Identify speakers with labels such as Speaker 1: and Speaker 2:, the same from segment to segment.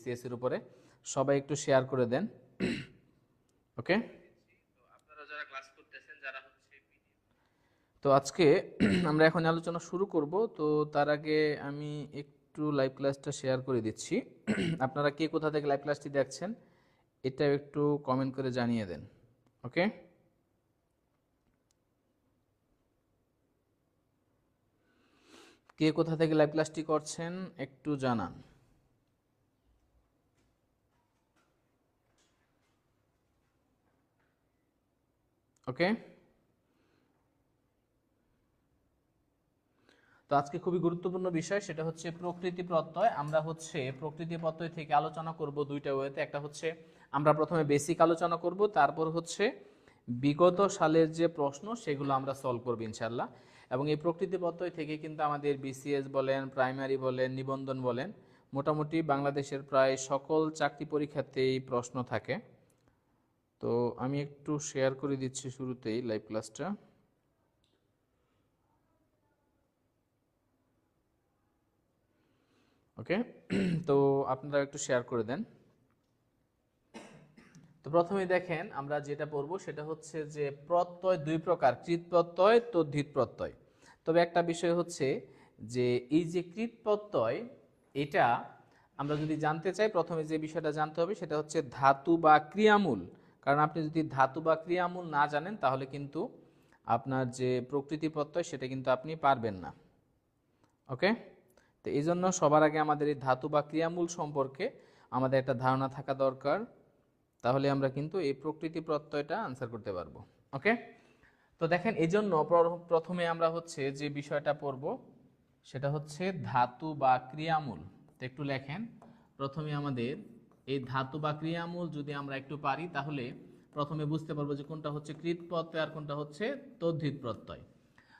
Speaker 1: BCS এর উপরে। সবাই একটু শেয়ার করে দেন। ওকে, আপনারা যারা ক্লাস করতেছেন, যারা হচ্ছে তো আজকে আমরা এখন আলোচনা শুরু করব। তো তার আগে আমি একটু লাইভ ক্লাসটা শেয়ার করে দিচ্ছি। আপনারা কে কোথা থেকে লাইভ ক্লাসটি দেখছেন এটা একটু কমেন্ট করে জানিয়ে দেন। ওকে, কে কোথা থেকে লাইভ ক্লাসটি করছেন একটু জানান। ওকে, তো আজকে খুবই গুরুত্বপূর্ণ বিষয়, সেটা হচ্ছে প্রকৃতি প্রত্যয়। আমরা হচ্ছে প্রকৃতি প্রত্যয় থেকে আলোচনা করব দুইটা ওয়েতে। একটা হচ্ছে আমরা প্রথমে বেসিক আলোচনা করব, তারপর হচ্ছে বিগত সালের যে প্রশ্ন সেগুলো আমরা সলভ করব ইনশাল্লাহ। এবং এই প্রকৃতি প্রত্যয় থেকে কিন্তু আমাদের বিসিএস বলেন, প্রাইমারি বলেন, নিবন্ধন বলেন, মোটামুটি বাংলাদেশের প্রায় সকল চাকরি পরীক্ষাতেই প্রশ্ন থাকে। তো আমি একটু শেয়ার করে দিচ্ছি শুরুতেই লাইভ ক্লাসটা। ওকে, তো আপনারা একটু শেয়ার করে দেন। তো প্রথমেই দেখেন আমরা যেটা পড়বো সেটা হচ্ছে যে প্রত্যয় দুই প্রকার, কৃৎ প্রত্যয়, তদ্ধিত প্রত্যয়। তবে একটা বিষয় হচ্ছে যে এই যে কৃৎ প্রত্যয়, এটা আমরা যদি জানতে চাই প্রথমে যে বিষয়টা জানতে হবে সেটা হচ্ছে ধাতু বা ক্রিয়ামূল। কারণ আপনি যদি ধাতু বা ক্রিয়ামূল না জানেন তাহলে কিন্তু আপনার যে প্রকৃতি প্রত্যয় সেটা কিন্তু আপনি পারবেন না। ওকে, তো এই জন্য সবার আগে আমাদের এই ধাতু বা ক্রিয়ামূল সম্পর্কে আমাদের একটা ধারণা থাকা দরকার, তাহলে আমরা কিন্তু এই প্রকৃতি প্রত্যয়টা আনসার করতে পারবো। ওকে, তো দেখেন এই জন্য প্রথমে আমরা হচ্ছে যে বিষয়টা পড়ব সেটা হচ্ছে ধাতু বা ক্রিয়ামূল। তো একটু লেখেন, প্রথমে আমাদের এই ধাতু বা ক্রিয়ামূল যদি আমরা একটু পারি তাহলে প্রথমে বুঝতে পারবো যে কোনটা হচ্ছে কৃৎ প্রত্যয় আর কোনটা হচ্ছে তদ্ধিত প্রত্যয়।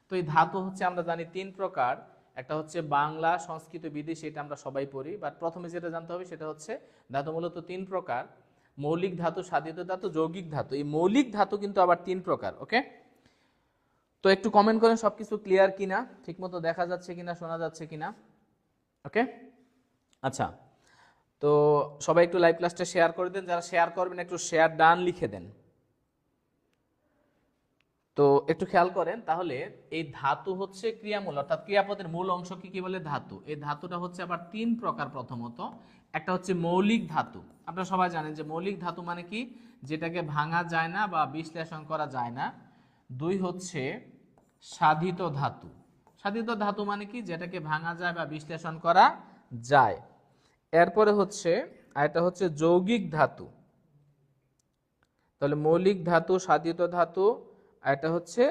Speaker 1: তো এই ধাতু হচ্ছে আমরা জানি তিন প্রকার, একটা হচ্ছে বাংলা, সংস্কৃত, বিদেশি, এটা আমরা সবাই পড়ি। বাট প্রথমে যেটা জানতে হবে সেটা হচ্ছে ধাতু মূলত তিন প্রকার: মৌলিক ধাতু, সাধিত ধাতু, যৌগিক ধাতু। এই মৌলিক ধাতু কিন্তু আবার তিন প্রকার। ওকে, তো একটু কমেন্ট করেন সবকিছু ক্লিয়ার কিনা, ঠিকমতো দেখা যাচ্ছে কিনা, শোনা যাচ্ছে কিনা। ওকে, আচ্ছা, তো সবাই একটু লাইভ ক্লাসটা শেয়ার করে দেন। যারা শেয়ার করবেন একটু শেয়ার ডান লিখে দেন। তো একটু খেয়াল করেন তাহলে এই ধাতু হচ্ছে ক্রিয়ামূল, অর্থাৎ ক্রিয়াপদের মূল অংশ কি বলে? ধাতু। এই ধাতুটা হচ্ছে আবার তিন প্রকার। প্রথমত একটা হচ্ছে মৌলিক ধাতু। আপনারা সবাই জানেন যে মৌলিক ধাতু মানে কি? যেটাকে ভাঙা যায় না বা বিশ্লেষণ করা যায় না। দুই হচ্ছে সাধিত ধাতু। সাধিত ধাতু মানে কি? যেটাকে ভাঙা যায় বা বিশ্লেষণ করা যায়। এরপরে হচ্ছে আরেকটা হচ্ছে যৌগিক ধাতু। তাহলে মৌলিক ধাতু, সাধিত ধাতু, আর এটা হচ্ছে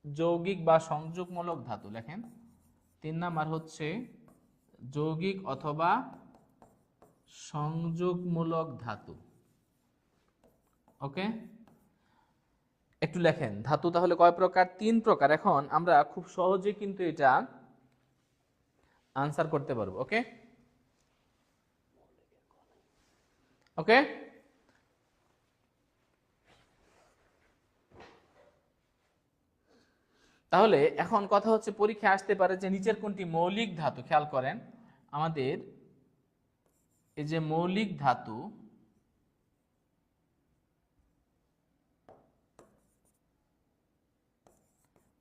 Speaker 1: যৌগিক বা সংযোগমূলক ধাতু। লেখেন, 3 নাম্বার হচ্ছে যৌগিক অথবা সংযোগমূলক ধাতু। ওকে, একটু লেখেন ধাতু তাহলে কয় প্রকার? 3 প্রকার। এখন আমরা খুব সহজে কিন্তু এটা আনসার করতে পারবো। ওকে, ওকে, তাহলে এখন কথা হচ্ছে পরীক্ষা আসতে পারে যে নিচের কোনটি মৌলিক ধাতু। খেয়াল করেন আমাদের এই যে মৌলিক ধাতু,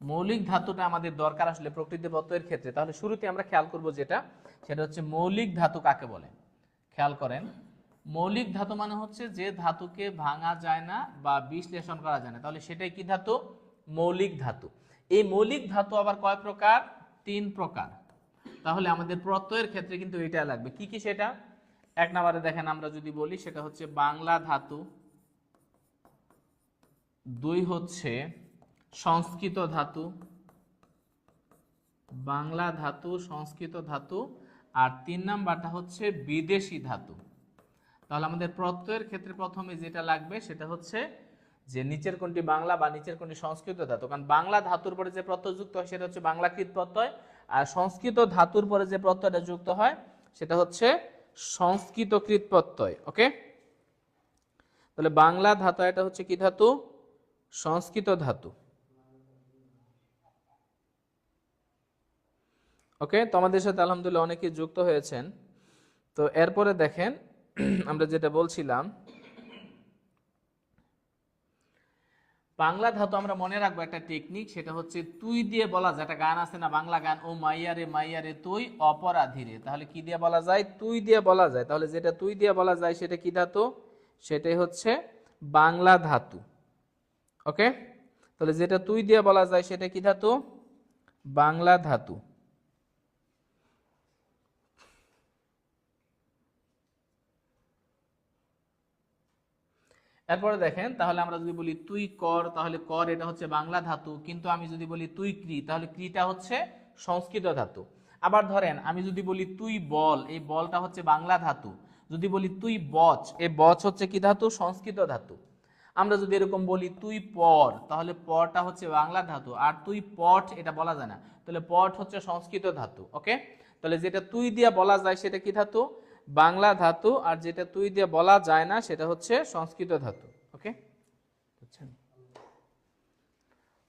Speaker 1: মৌলিক ধাতুটা আমাদের দরকার আসলে প্রকৃতি প্রত্যয়ের ক্ষেত্রে। তাহলে শুরুতে আমরা খেয়াল করব যেটা, সেটা হচ্ছে মৌলিক ধাতু কাকে বলে। খেয়াল করেন, মৌলিক ধাতু মানে হচ্ছে যে ধাতুকে ভাঙা যায় না বা বিশ্লেষণ করা যায় না, তাহলে সেটাই কি ধাতু? মৌলিক ধাতু। এই মৌলিক ধাতু আবার কয় প্রকার? 3 প্রকার। তাহলে আমাদের প্রত্যয়ের ক্ষেত্রে কিন্তু এটা লাগবে। কি কি সেটা? এক নম্বরে দেখেন আমরা যদি বলি সেটা হচ্ছে বাংলা ধাতু, দুই হচ্ছে সংস্কৃত ধাতু, বাংলা ধাতু, সংস্কৃত ধাতু, আর 3 নাম্বারটা হচ্ছে বিদেশি ধাতু। তাহলে আমাদের প্রত্যয়ের ক্ষেত্রে প্রথমে যেটা লাগবে সেটা হচ্ছে যে নিচের কোনটি বাংলা বা নিচের কোনটি সংস্কৃত ধাতু। কারণ বাংলা ধাতুর পরে যে প্রত্যয় যুক্ত হয় সেটা হচ্ছে বাংলাকৃত প্রত্যয়, আর সংস্কৃত ধাতুর পরে যে প্রত্যয়টা যুক্ত হয় সেটা হচ্ছে সংস্কৃতকৃত প্রত্যয়। ওকে, তাহলে বাংলা ধাতু এটা হচ্ছে কি ধাতু? সংস্কৃত ধাতু। ওকে, তো আমাদের সাথে আলহামদুলিল্লাহ অনেকে যুক্ত হয়েছেন। তো এরপরে দেখেন আমরা যেটা বলছিলাম, বাংলা ধাতু আমরা মনে রাখবো একটা টেকনিক, সেটা হচ্ছে তুই দিয়ে বলা যায়। একটা গান আছে না, বাংলা গান, ও মাইয়া রে তুই অপরাধী রে, তাহলে কি দিয়ে বলা যায়? তুই দিয়ে বলা যায়। তাহলে যেটা তুই দিয়ে বলা যায় সেটা কি ধাতু? সেটাই হচ্ছে বাংলা ধাতু। ওকে, তাহলে যেটা তুই দিয়ে বলা যায় সেটা কি ধাতু? বাংলা ধাতু। এরপরে দেখেন, তাহলে আমরা যদি বলি তুই কর, তাহলে কর এটা হচ্ছে বাংলা ধাতু, কিন্তু আমি যদি বলি তুই ক্রি, তাহলে ক্রিটা হচ্ছে সংস্কৃত ধাতু। আবার ধরেন আমি যদি বলি তুই বল, এই বলটা হচ্ছে বাংলা ধাতু। যদি বলি তুই বচ, এই বচ হচ্ছে কি ধাতু? সংস্কৃত ধাতু। আমরা যদি এরকম বলি তুই পর, তাহলে পরটা হচ্ছে বাংলা ধাতু, আর তুই পট এটা বলা যায় না, তাহলে পট হচ্ছে সংস্কৃত ধাতু। ওকে, তাহলে যেটা তুই দিয়ে বলা যায় সেটা কি ধাতু? বাংলা ধাতু, আর যেটা তুই দিয়ে বলা যায় না সেটা হচ্ছে সংস্কৃত ধাতু। ওকে,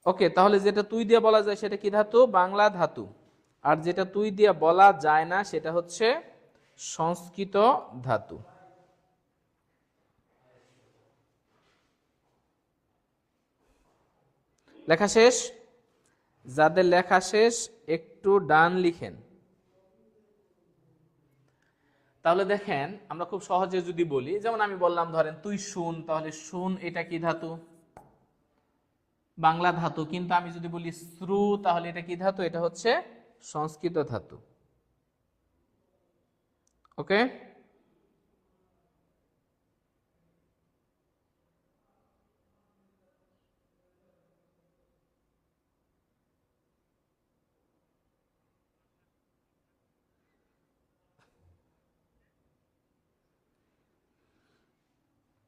Speaker 1: ওকে, তাহলে যেটা তুই দিয়ে বলা যায় সেটা কি ধাতু? বাংলা ধাতু, আর যেটা তুই দিয়ে বলা যায় না সেটা হচ্ছে সংস্কৃত ধাতু। লেখা শেষ? যাদের লেখা শেষ একটু ডান লিখেন। তাহলে দেখেন আমরা খুব সহজে যদি বলি, যেমন আমি বললাম ধরেন তুই শুন, তাহলে শুন এটা কি ধাতু? বাংলা ধাতু। কিন্তু আমি যদি বলি শ্রু, তাহলে এটা কি ধাতু? এটা হচ্ছে সংস্কৃত ধাতু। ওকে,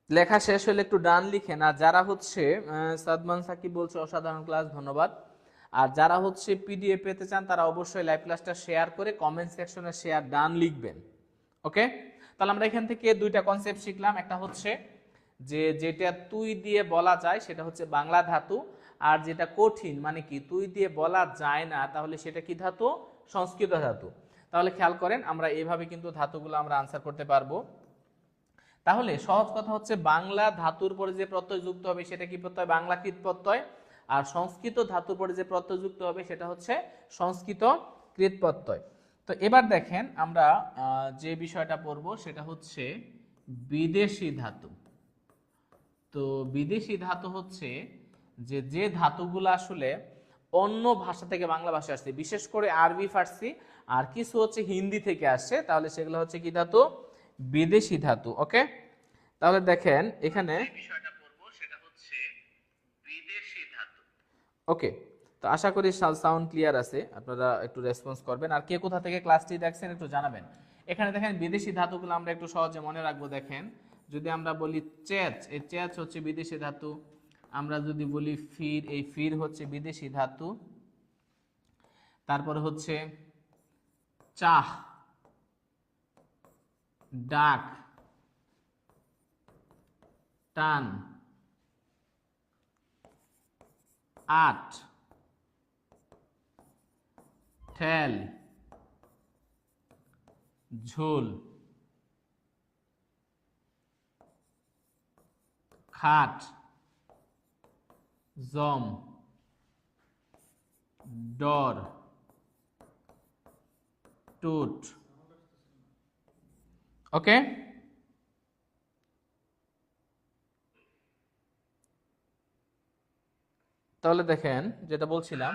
Speaker 1: লেখা শেষ হলে একটু ডান লিখেন। আর যারা হচ্ছে সাদমান সাকিব বলছে অসাধারণ ক্লাস, ধন্যবাদ। আর যারা হচ্ছে পিডিএফ পেতে চান তারা অবশ্যই লাইভ ক্লাসটা শেয়ার করে কমেন্ট সেকশনে শেয়ার ডান লিখবেন। ওকে, তাহলে আমরা এখান থেকে দুইটা কনসেপ্ট শিখলাম। একটা হচ্ছে যে যেটা তুই দিয়ে বলা যায় সেটা হচ্ছে বাংলা ধাতু, আর যেটা কঠিন মানে কি তুই দিয়ে বলা যায় না, তাহলে সেটা কি ধাতু? সংস্কৃত ধাতু। তাহলে খেয়াল করেন আমরা এইভাবে কিন্তু ধাতুগুলো আমরা আনসার করতে পারবো। তাহলে সহজ কথা হচ্ছে বাংলা ধাতুর পরে যে প্রত্যয় যুক্ত হবে সেটা কি প্রত্যয়? বাংলা কৃত প্রত্যয়। আর সংস্কৃত ধাতুর পরে যে প্রত্যয় যুক্ত হবে সেটা হচ্ছে সংস্কৃত কৃত প্রত্যয়। তো এবার দেখেন আমরা যে বিষয়টা পড়বো সেটা হচ্ছে বিদেশি ধাতু। তো বিদেশি ধাতু হচ্ছে যে যে ধাতুগুলো আসলে অন্য ভাষা থেকে বাংলা ভাষায় আসছে, বিশেষ করে আরবি, ফার্সি, আর কিছু হচ্ছে হিন্দি থেকে আসছে, তাহলে সেগুলো হচ্ছে কি ধাতু? বিদেশি ধাতু। ওকে, তাহলে দেখেন এখানে বিষয়টা পড়বো সেটা হচ্ছে বিদেশি ধাতু। ওকে, তো আশা করি সাউন্ড ক্লিয়ার আছে, আপনারা একটু রেসপন্স করবেন। আর কে কোথা থেকে ক্লাসটি দেখছেন একটু জানাবেন। এখানে দেখেন বিদেশি ধাতুগুলো আমরা একটু সহজে মনে রাখবো। দেখেন যদি আমরা বলি চেচ, এই চেচ হচ্ছে বিদেশি ধাতু। আমরা যদি বলি ফির, এই ফির হচ্ছে বিদেশি ধাতু। তারপরে হচ্ছে চাহ, ডাক, টান, আট, ঠেল, ঝোল, খাট, জম, ডর, টুট। ওকে, তাহলে দেখেন যেটা বলছিলাম,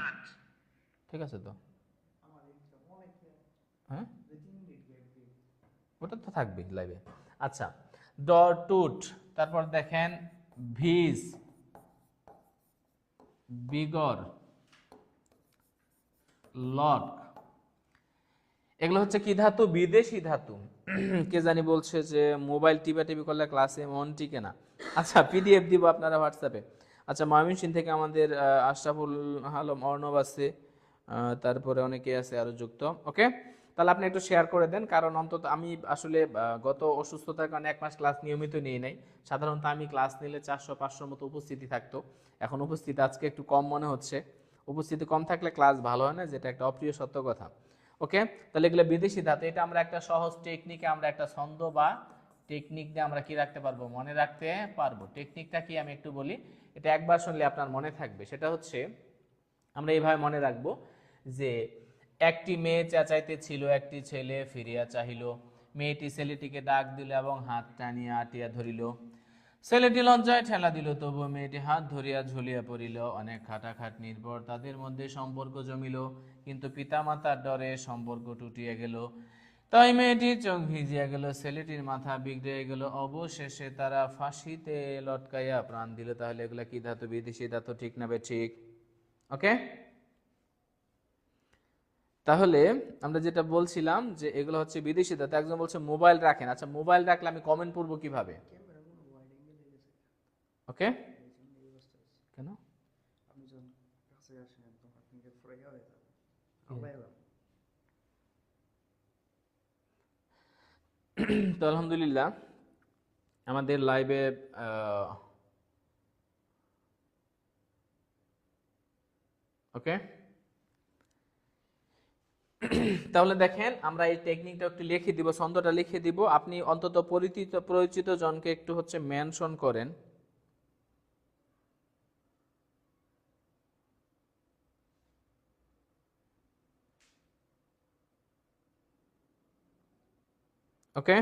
Speaker 1: ঠিক আছে তো? হ্যাঁ, ওটা তো থাকবে লাইভে। আচ্ছা, ডর, টুট, তারপর দেখেন ভিজ, বিগর, লক, এগুলো হচ্ছে কি ধাতু? বিদেশি ধাতু। কে জানি বলছে যে মোবাইল টিপি করলে ক্লাসে মন টিকে না। আচ্ছা, পিডিএফ দিব আপনারা হোয়াটসঅ্যাপে। আচ্ছা, ময়মনসিংহ থেকে আমাদের আশরাফুল আলম অর্ণব আছে, তারপরে অনেকে আছে আরো যুক্ত। ওকে, তাহলে আপনি একটু শেয়ার করে দেন, কারণ অন্তত আমি আসলে গত অসুস্থতার কারণে 1 মাস ক্লাস নিয়মিত নিয়ে নেই। সাধারণত আমি ক্লাস নিলে 400-500 মতো উপস্থিতি থাকতো, এখন উপস্থিতি আজকে একটু কম মনে হচ্ছে। উপস্থিতি কম থাকলে ক্লাস ভালো হয় না, যেটা একটা অপ্রিয় সত্য কথা। ওকে, তাহলে এগুলো বিদেশি ধাতু। এটা আমরা একটা সহজ টেকনিকে, আমরা একটা ছন্দ বা টেকনিক দিয়ে আমরা কি রাখতে পারবো, মনে রাখতে পারবো। টেকনিকটা কি আমি একটু বলি, এটা একবার শুনলে আপনার মনে থাকবে। সেটা হচ্ছে আমরা এইভাবে মনে রাখবো যে একটি মেয়ে চেঁচাইতে ছিল, একটি ছেলে ফিরিয়া চাহিল, মেয়েটি ছেলেটিকে ডাক দিল এবং হাত টানিয়া আটিয়া ধরিল, ছেলেটি লজ্জায় ঠেলা দিল, তবু মেয়েটি হাত ধরিয়া ঝুলিয়া পড়িল। অনেক খাটাখাটনির পর তাদের মধ্যে সম্পর্ক জমিল, কিন্তু পিতামাতার ডরে সম্পর্ক টুটিয়া গেল। তাই মেয়েটির চোখ ভিজিয়া গেল, ছেলেটির মাথা বিগড়ে গেল, অবশেষে তারা ফাঁসিতে লটকাইয়া প্রাণ দিল। তাহলে এগুলা কি ধাতু, বিদেশি ধাতু, ঠিক না ঠিক? ওকে, তাহলে আমরা যেটা বলছিলাম যে এগুলো হচ্ছে বিদেশি ধাতু। একজন বলছে মোবাইল রাখেন, আচ্ছা মোবাইল রাখলে আমি কমেন্ট পড়বো কিভাবে? ওকে, কেন? তো আলহামদুলিল্লাহ আমাদের লাইভে ওকে, তাহলে দেখেন আমরা এই টেকনিকটা একটু লিখে দিব, ছন্দটা লিখে দিব। আপনি অন্তত পরিচিত জনকে একটু হচ্ছে মেনশন করেন। ওকে,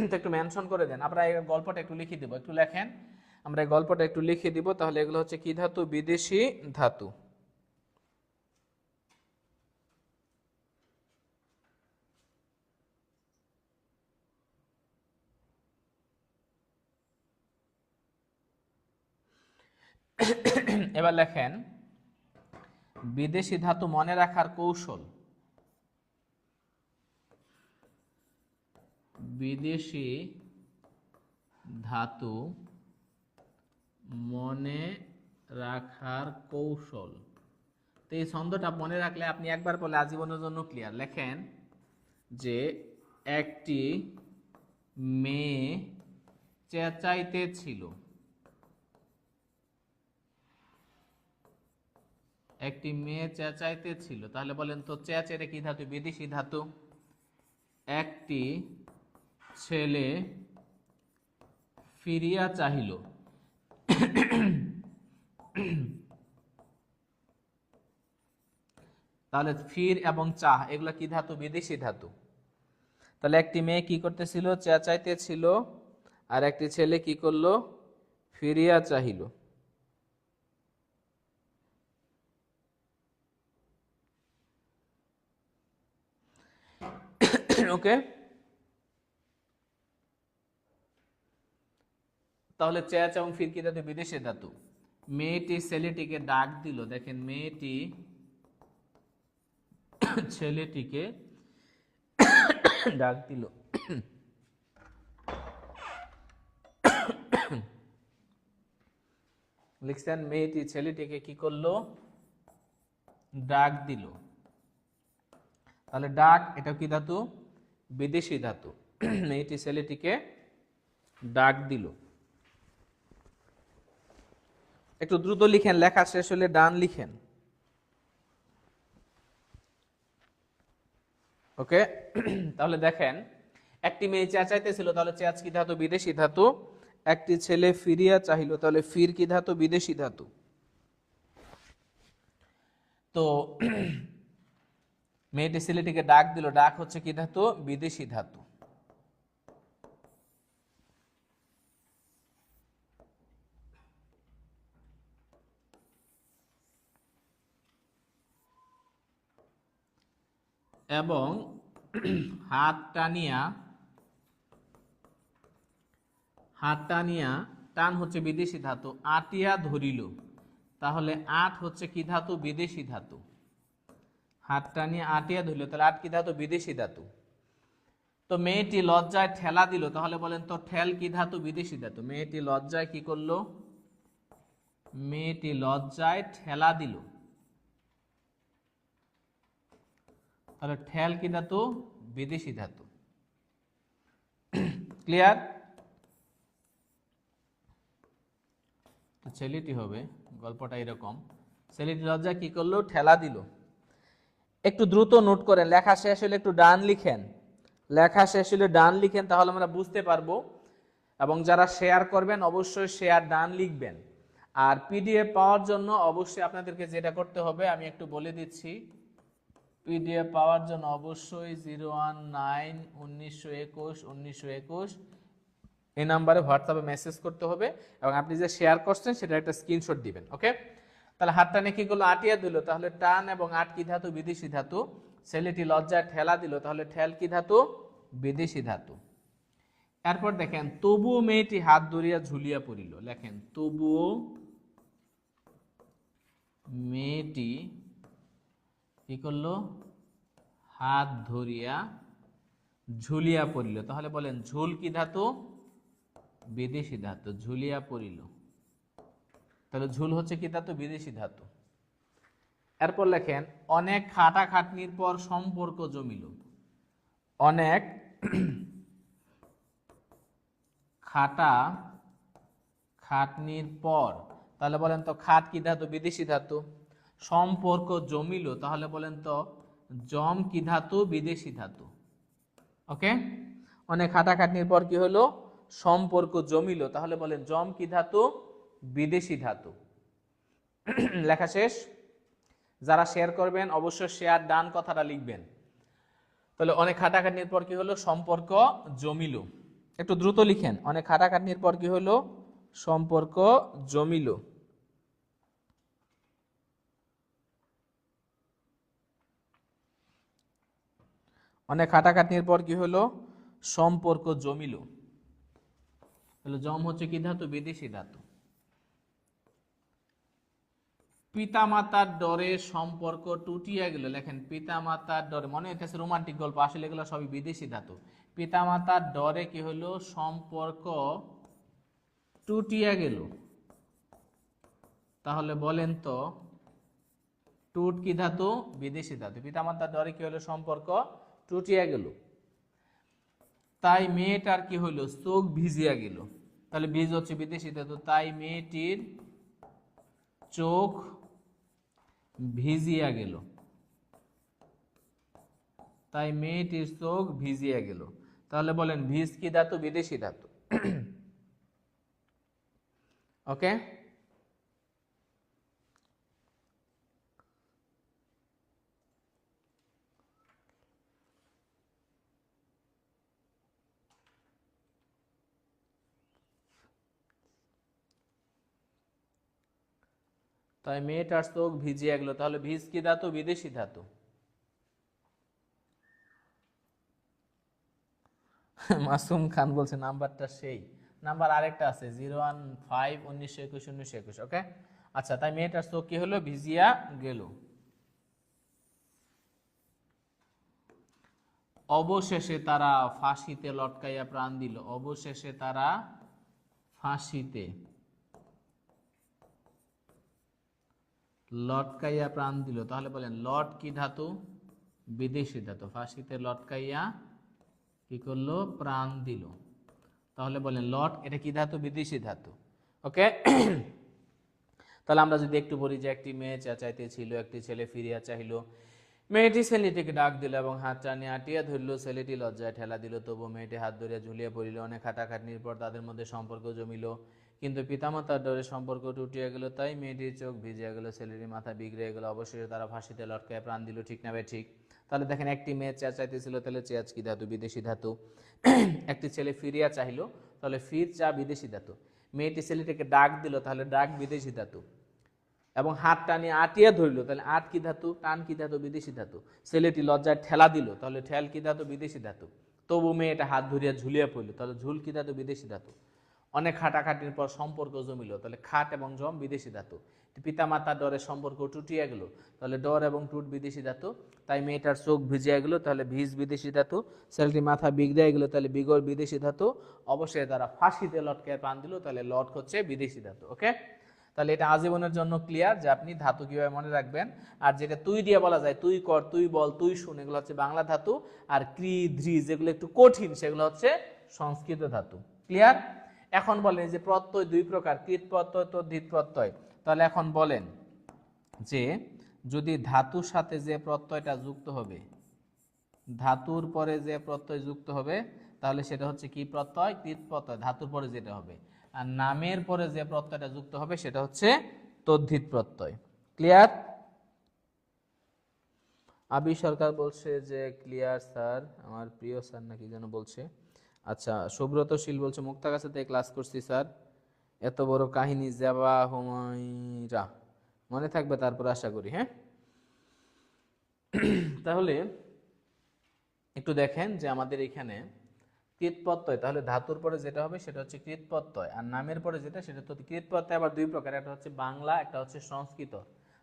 Speaker 1: তো একটু মেনশন করে দেন। আমরা এই গল্পটা একটু লিখে দিব, একটু লেখেন। আমরা এই গল্পটা একটু লিখে দিব। তাহলে এগুলো হচ্ছে কি ধাতু, বিদেশি ধাতু। এবার লেখেন বিদেশি ধাতু মনে রাখার কৌশল। বিদেশি ধাতু মনে রাখার কৌশল। তো এই ছন্দটা মনে রাখলে আপনি একবার বলে আজীবনের জন্য ক্লিয়ার। লেখেন যে একটি মেয়ে চেঁচাইতে ছিল, একটি মেয়ে চেঁচাইতে ছিল। তাহলে বলেন তো চেঁচাইতে কি ধাতু, বিদেশি ধাতু। একটি ছেলে ফিরিয়া চাহিল, তাহলে ফির এবং চাহ এগুলা কি ধাতু, বিদেশি ধাতু। তাহলে একটি মেয়ে কি করতেছিল, চেঁচাইতে ছিল, আর একটি ছেলে কি করলো, ফিরিয়া চাহিল। ওকে, তাহলে চেঁচ এবং ফির কি ধাতু, বিদেশি ধাতু। মেয়েটি ছেলেটিকে ডাক দিল, দেখেন মেয়েটি ছেলেটিকে ডাক দিল। লিখছেন মেয়েটি ছেলেটিকে কি করলো, ডাক দিল। তাহলে ডাক এটা কি ধাতু, বিদেশি ধাতু। মেয়েটি ছেলেটিকে ডাক দিল। একটু দ্রুত লিখেন, লেখা শেষ হলে ডান লিখেন। ওকে, তাহলে দেখেন একটি মেয়ে চেঁচাইতেছিল, তাহলে চেঁচ কি ধাতু, বিদেশি ধাতু। একটি ছেলে ফিরিয়া চাহিল, তাহলে ফির কি ধাতু, বিদেশি ধাতু। তো মেয়েটি ছেলেটিকে ডাক দিল, ডাক হচ্ছে কি ধাতু, বিদেশি ধাতু। এবং হাত টানিয়া, হাত টানিয়া টান হচ্ছে বিদেশি ধাতু। আটিয়া ধরিল, তাহলে আট হচ্ছে কি ধাতু, বিদেশি ধাতু। হাত টানিয়া আটিয়া ধরিল, তাহলে আট কি ধাতু, বিদেশি ধাতু। তো মেয়েটি লজ্জায় ঠেলা দিল, তাহলে বলেন তো ঠেল কি ধাতু, বিদেশি ধাতু। মেয়েটি লজ্জায় কি করলো, মেয়েটি লজ্জায় ঠেলা দিল, তাহলে ঠেল কি ধাতু, বিদেশি ধাতু। ক্লিয়ার? তো ছেলেটি হবে, গল্পটা এরকম, ছেলেটি লজ্জায় কি করলো, ঠেলা দিল। একটু দ্রুত নোট করেন, লেখা শেষ হলে একটু ডান লিখেন, লেখা শেষ হলে ডান লিখেন, তাহলে আমরা বুঝতে পারবো। এবং যারা শেয়ার করবেন অবশ্যই শেয়ার ডান লিখবেন। আর পিডিএফ পাওয়ার জন্য অবশ্যই আপনাদেরকে যেটা করতে হবে আমি একটু বলে দিচ্ছি। পিডিএফ পাওয়ার জন্য অবশ্যই 0191921 এই নাম্বারে হোয়াটসঅ্যাপে মেসেজ করতে হবে এবং আপনি যে শেয়ার করছেন সেটা একটা স্ক্রিনশট দিবেন। ওকে, তাহলে হাত টানে কি করলো, আটিয়া দিল, তাহলে টান এবং আট কি ধাতু, বিদেশি ধাতু। ছেলেটি লজ্জায় ঠেলা দিল, তাহলে ঠেল কি ধাতু, বিদেশি ধাতু। এরপর দেখেন, তবুও মেয়েটি হাত ধরিয়া ঝুলিয়া পড়িল। লেখেন, তবুও মেয়েটি কি করলো, হাত ধরিয়া ঝুলিয়া পড়িল। তাহলে বলেন ঝুল কি ধাতু, বিদেশি ধাতু, ঝুলিয়া পড়িল। তাহলে ঝুল হচ্ছে কি ধাতু, বিদেশি ধাতু। এরপর লেখেন, অনেক খাটাখাটনির পর সম্পর্ক জমিল। অনেক খাটা খাটনির পর, তাহলে বলেন তো খাট কি ধাতু, বিদেশি ধাতু। সম্পর্ক জমিল, তাহলে বলেন তো জম কি ধাতু, বিদেশি ধাতু। ওকে, অনেক খাটাখাটনির পর কি হলো, সম্পর্ক জমিল, তাহলে বলেন জম কি ধাতু, বিদেশি ধাতু। লেখা শেষ। যারা শেয়ার করবেন অবশ্যই শেয়ার ডান কথাটা লিখবেন। তাহলে অনেক খাটাখাটনির পর কি হলো, সম্পর্ক জমিল। একটু দ্রুত লিখেন, অনেক খাটাখাটনির পর কি হলো, সম্পর্ক জমিল। অনেক খাটাখাটনির পর কি হলো, সম্পর্ক জমিল। তাহলে জম হচ্ছে কি ধাতু, বিদেশি ধাতু। পিতামাতার ডরে সম্পর্ক টুটিয়া গেল। লেখেন, পিতামাতার ডরে, মনে হইতেছে রোমান্টিক গল্প, আসলে এগুলো সবই বিদেশি ধাতু। পিতামাতার ডরে কি হলো, সম্পর্ক টুটিয়া গেল। তাহলে বলেন তো টুট কি ধাতু, বিদেশি ধাতু। পিতামাতার ডরে কি হলো, সম্পর্ক টুটিয়া গেল। তাই মেয়েটার কি হইল, চোখ ভিজিয়া গেল। তাহলে ভিজ হচ্ছে বিদেশি ধাতু। তাই মেয়েটির চোখ ভিজিয়া গেল। তাই মেয়েটির চোখ ভিজিয়া গেল। তাহলে বলেন ভিজ কি ধাতু, বিদেশি ধাতু। ওকে, তাই মেয়েটার চোখ ভিজিয়া গেল। তাহলে ভিজ কি ধাতু, বিদেশি ধাতু। মাসুম খান বলছে নাম্বারটা সেই, নাম্বার আরেকটা আছে 0151921 ওকে, আচ্ছা। তাই মেয়েটার চোখ কি হলো, ভিজিয়া গেল। অবশেষে তারা ফাঁসিতে লটকাইয়া প্রাণ দিল। অবশেষে তারা ফাঁসিতে লটকাইয়া প্রাণ দিল। তাহলে বলেন লট কি ধাতু, বিদেশি ধাতু। ফাঁসিতে লটকাইয়া কি করলো, প্রাণ দিল। তাহলে বলেন লট, এটা কি ধাতু, বিদেশি ধাতু। ওকে, তাহলে আমরা যদি একটু বলি যে একটি মেয়ে চেঁচাইতে ছিল, একটি ছেলে ফিরিয়া চাহিল। মেয়েটি ছেলেটিকে ডাক দিল এবং হাত টানিয়া আটিয়া ধরল। ছেলেটি লজ্জায় ঠেলা দিল, তবু মেয়েটি হাত ধরিয়া ঝুলিয়া পড়িল। অনেক খাটাখাটনির পর তাদের মধ্যে সম্পর্ক জমিল, কিন্তু পিতামাতার ডরে সম্পর্ক টুটিয়া গেল। তাই মেয়েটির চোখ ভিজিয়া গেল, ছেলেটির মাথা বিগড়ে গেল। অবশেষে তারা ফাঁসিতে লটকায় প্রাণ দিল। ঠিক না ভাই, ঠিক। তাহলে দেখেন, একটি মেয়ে চেঁচাইতেছিল, তাহলে চেঁচ কি ধাতু, বিদেশি ধাতু। একটি ছেলে ফিরিয়া চাহিল, তাহলে ফির চা, বিদেশি ধাতু। মেয়েটি ছেলেটিকে ডাক দিল, তাহলে ডাক বিদেশি ধাতু। এবং হাত টানিয়ে আটিয়া ধরল, তাহলে আট কি ধাতু, টান কি ধাতু, বিদেশি ধাতু। ছেলেটি লজ্জায় ঠেলা দিল, তাহলে ঠেল কি ধাতু, বিদেশি ধাতু। তবু মেয়েটা হাত ধরিয়া ঝুলিয়া পড়ল, তাহলে ঝুল কি ধাতু, বিদেশি ধাতু। অনেক খাটাখাটির পর সম্পর্ক জমিল, তাহলে খাট এবং জম বিদেশি ধাতু। পিতামাতার ডরে সম্পর্ক টুটিয়া গেল, তাহলে ডর এবং টুট বিদেশি ধাতু। তাই মেয়েটার চোখ ভিজিয়া গেল, তাহলে ভিজ বিদেশি ধাতু। ছেলেটির মাথা বিগড়ে গেল, তাহলে বিগড় বিদেশি ধাতু। অবশ্যই তারা ফাঁসিতে লটকায় প্রাণ দিল, তাহলে লট হচ্ছে বিদেশি ধাতু। ওকে, তাহলে এটা আজীবনের জন্য ক্লিয়ার যে আপনি ধাতু কিভাবে মনে রাখবেন। আর যেটা তুই দিয়ে বলা যায়, তুই কর, তুই বল, তুই শুন, এগুলো হচ্ছে বাংলা ধাতু। আর ক্রি, ধ্রি যেগুলো একটু কঠিন সেগুলো হচ্ছে সংস্কৃত ধাতু। ক্লিয়ার? এখন বলেন যে প্রত্যয় দুই প্রকার, কৃত প্রত্যয়, তদ্ধিত প্রত্যয়। তাহলে এখন বলেন যে যদি ধাতুর সাথে যে প্রত্যয়টা যুক্ত হবে, ধাতুর পরে যে প্রত্যয় যুক্ত হবে, তাহলে সেটা হচ্ছে কি প্রত্যয়? কৃত প্রত্যয়, ধাতুর পরে যেটা হবে। আর নামের পরে যে প্রত্যয়টা যুক্ত হবে সেটা হচ্ছে তদ্ধিত প্রত্যয়। ক্লিয়ার? আবি সরকার বলছে যে ক্লিয়ার স্যার, আমার প্রিয় স্যার নাকি যেন বলছে। আচ্ছা, সুব্রতশীল বলছে মুক্তাগাছাতে ক্লাস করছি স্যার, এত বড় কাহিনী যাবা হুমায়রা, মনে থাকবে তারপর আশা করি। হ্যাঁ, তাহলে একটু দেখেন যে আমাদের এখানে কৃত প্রত্যয়, তাহলে ধাতুর পরে যেটা হবে সেটা হচ্ছে কৃত প্রত্যয়, আর নামের পরে যেটা সেটা তো কৃত প্রত্যয় আবার দুই প্রকার, একটা হচ্ছে বাংলা, একটা হচ্ছে সংস্কৃত।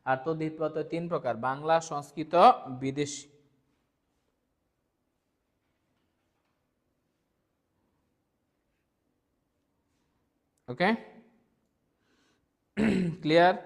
Speaker 1: আর তদ্ধিত প্রত্যয় তিন প্রকার, বাংলা, সংস্কৃত, বিদেশি। ওকে, ক্লিয়ার?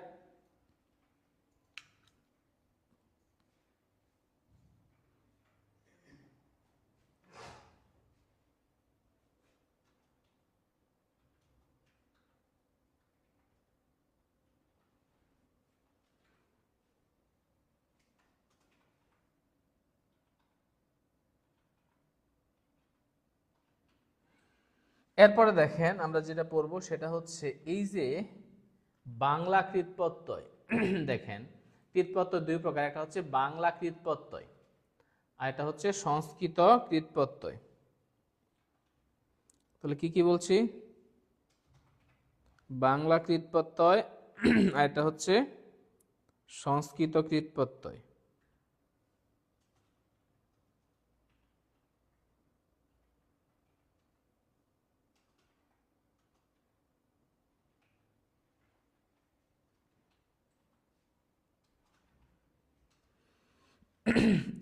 Speaker 1: এরপরে দেখেন আমরা যেটা পড়বো সেটা হচ্ছে এই যে বাংলা কৃত প্রত্যয়। দেখেন কৃত প্রত্যয় দুই প্রকার, একটা হচ্ছে বাংলা কৃত প্রত্যয় আর এটা হচ্ছে সংস্কৃত কৃত প্রত্যয়। তাহলে কি কি বলছি? বাংলা কৃত প্রত্যয় আর এটা হচ্ছে সংস্কৃত কৃত প্রত্যয়।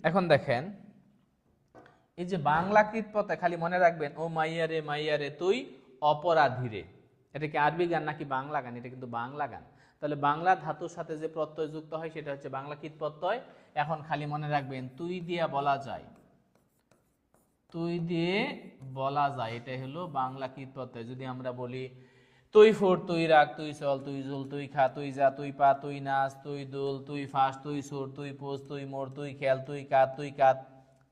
Speaker 1: এখন দেখেন এই যে বাংলা কৃত প্রত্যয়, খালি মনে রাখবেন ও মাইয়ারে মাইয়ারে তুই অপরাধী রে, এটা কি আরবি গান নাকি বাংলা গান? এটা কিন্তু বাংলা গান। তাহলে বাংলা ধাতুর সাথে যে প্রত্যয় যুক্ত হয় সেটা হচ্ছে বাংলা কৃত প্রত্যয়। এখন খালি মনে রাখবেন তুই দিয়া বলা যায়, তুই দিয়ে বলা যায়, এটাই হলো বাংলা কৃত প্রত্যয়। যদি আমরা বলি তুই ফোর, তুই রাগ, তুই চল, তুই ঝুল, তুই খা, তুই যা, তুই পা, তুই নাচ, তুই দুল, তুই ফাঁস, তুই সুর, তুই পোষ, তুই মোর, তুই খেল, তুই কাত, তুই কাত,